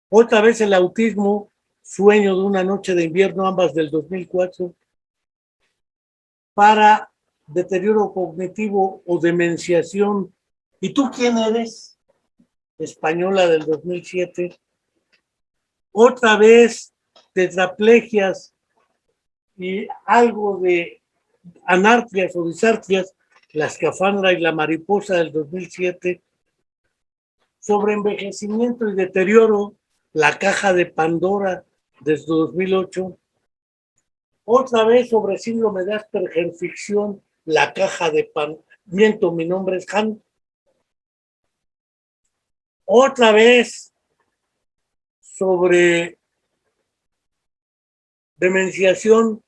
Otra vez el autismo, Sueño de una noche de invierno, ambas del 2004, para deterioro cognitivo o demenciación. ¿Y tú quién eres? Española del 2007. Otra vez tetraplegias y algo de anartrias o disartrias, la escafandra y la mariposa del 2007. Sobre envejecimiento y deterioro, la caja de Pandora desde 2008. Otra vez sobre síndrome de Asperger, ficción, la caja de Pandora. Mi nombre es Han. Otra vez sobre demenciación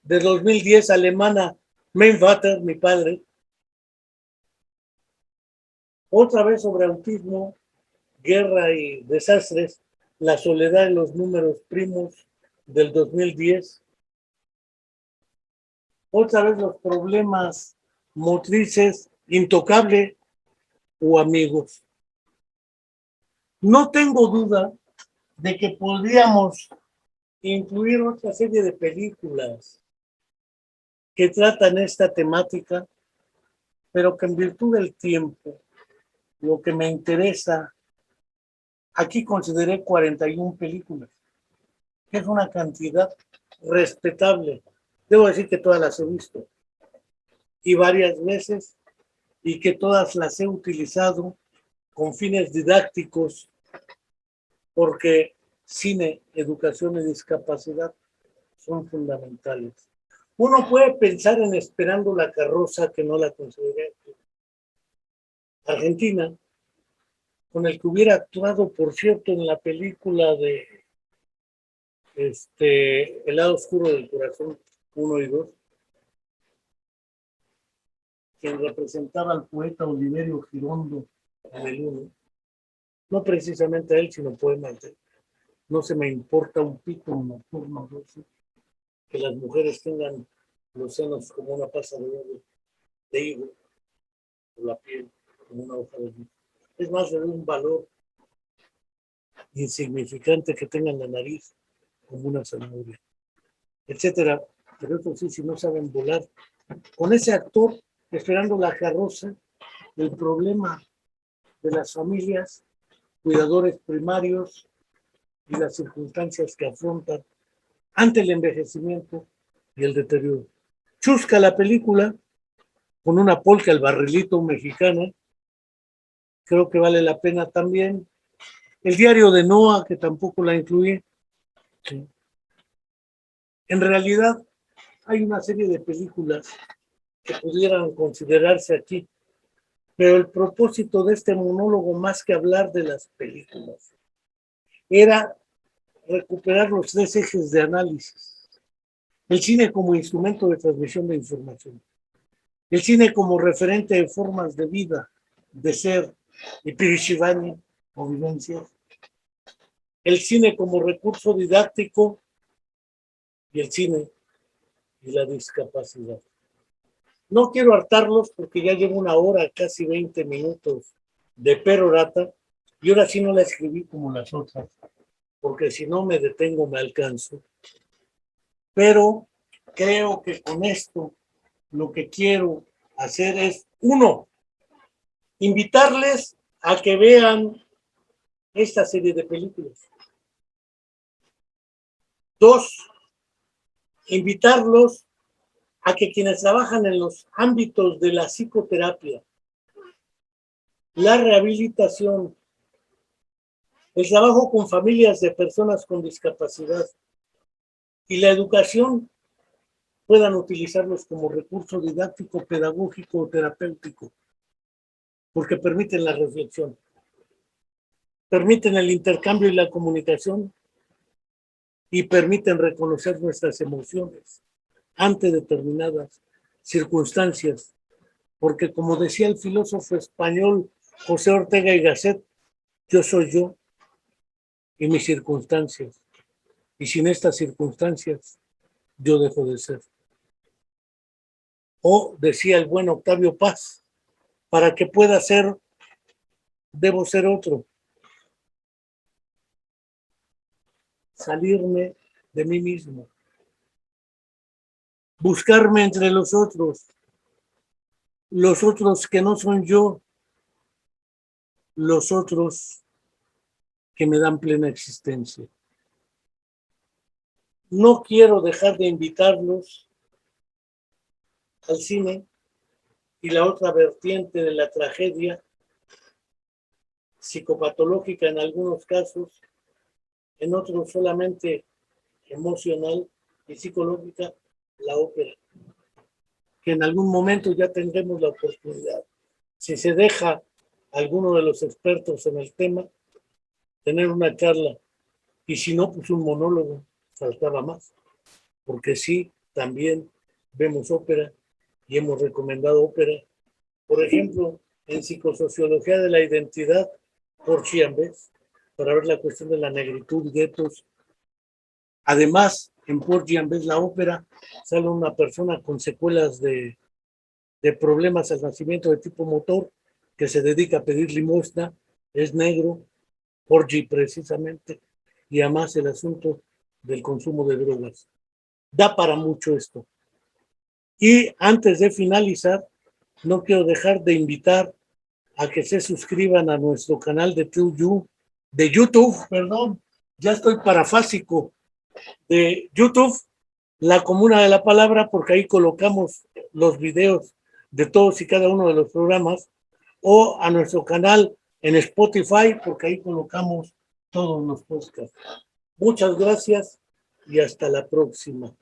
de 2010 alemana, mein Vater, mi padre. Otra vez sobre autismo, guerra y desastres, la soledad y los números primos del 2010. Otra vez los problemas motrices, Intocable o Amigos. No tengo duda de que podríamos incluir otra serie de películas que tratan esta temática, pero que en virtud del tiempo, lo que me interesa, aquí consideré 41 películas, que es una cantidad respetable. Debo decir que todas las he visto y varias veces, y que todas las he utilizado con fines didácticos, porque cine, educación y discapacidad son fundamentales. Uno puede pensar en Esperando la carroza, que no la consideré Argentina, con el que hubiera actuado, por cierto, en la película de El lado oscuro del corazón 1 y 2, quien representaba al poeta Oliverio Girondo en el 1. No precisamente a él, sino poemas de No se me importa un pito nocturno, que las mujeres tengan los senos como una pasa de higo, o la piel como una hoja de higo. Es más de un valor insignificante que tengan la nariz como una zanahoria, etcétera. Pero eso sí, si no saben volar. Con ese actor, Esperando la carroza, el problema de las familias, cuidadores primarios y las circunstancias que afrontan ante el envejecimiento y el deterioro. Chusca la película, con una polca, el barrilito mexicana, creo que vale la pena también. El diario de Noah, que tampoco la incluye. Sí. En realidad, hay una serie de películas que pudieran considerarse aquí, pero el propósito de este monólogo, más que hablar de las películas, era recuperar los 3 ejes de análisis. El cine como instrumento de transmisión de información. El cine como referente de formas de vida, de ser, y Pirishivani, o vivencias. El cine como recurso didáctico y el cine y la discapacidad. No quiero hartarlos porque ya llevo 1 hora, casi 20 minutos de perorata, y ahora sí no la escribí como las otras, porque si no me detengo me alcanzo. Pero creo que con esto lo que quiero hacer es, 1, invitarles a que vean esta serie de películas. 2, invitarlos a que quienes trabajan en los ámbitos de la psicoterapia, la rehabilitación, el trabajo con familias de personas con discapacidad y la educación puedan utilizarlos como recurso didáctico, pedagógico o terapéutico, porque permiten la reflexión, permiten el intercambio y la comunicación y permiten reconocer nuestras emociones ante determinadas circunstancias, porque como decía el filósofo español José Ortega y Gasset, yo soy yo y mis circunstancias, y sin estas circunstancias yo dejo de ser. O decía el buen Octavio Paz, para que pueda ser, debo ser otro. Salirme de mí mismo. Buscarme entre los otros que no son yo, los otros que me dan plena existencia. No quiero dejar de invitarlos al cine y la otra vertiente de la tragedia psicopatológica en algunos casos, en otros solamente emocional y psicológica, la ópera, que en algún momento ya tendremos la oportunidad, si se deja a alguno de los expertos en el tema, tener una charla, y si no, pues un monólogo, faltaba más, porque sí, también vemos ópera y hemos recomendado ópera, por ejemplo, en psicosociología de la identidad por Chiambés, para ver la cuestión de la negritud, guetos. Además, en Porgy and Bess, la ópera, sale una persona con secuelas de problemas al nacimiento de tipo motor, que se dedica a pedir limosna, es negro, Porgy precisamente, y además el asunto del consumo de drogas. Da para mucho esto. Y antes de finalizar, no quiero dejar de invitar a que se suscriban a nuestro canal de YouTube, perdón, ya estoy parafásico, de YouTube, La Comuna de la Palabra, porque ahí colocamos los videos de todos y cada uno de los programas, o a nuestro canal en Spotify, porque ahí colocamos todos los podcasts. Muchas gracias y hasta la próxima.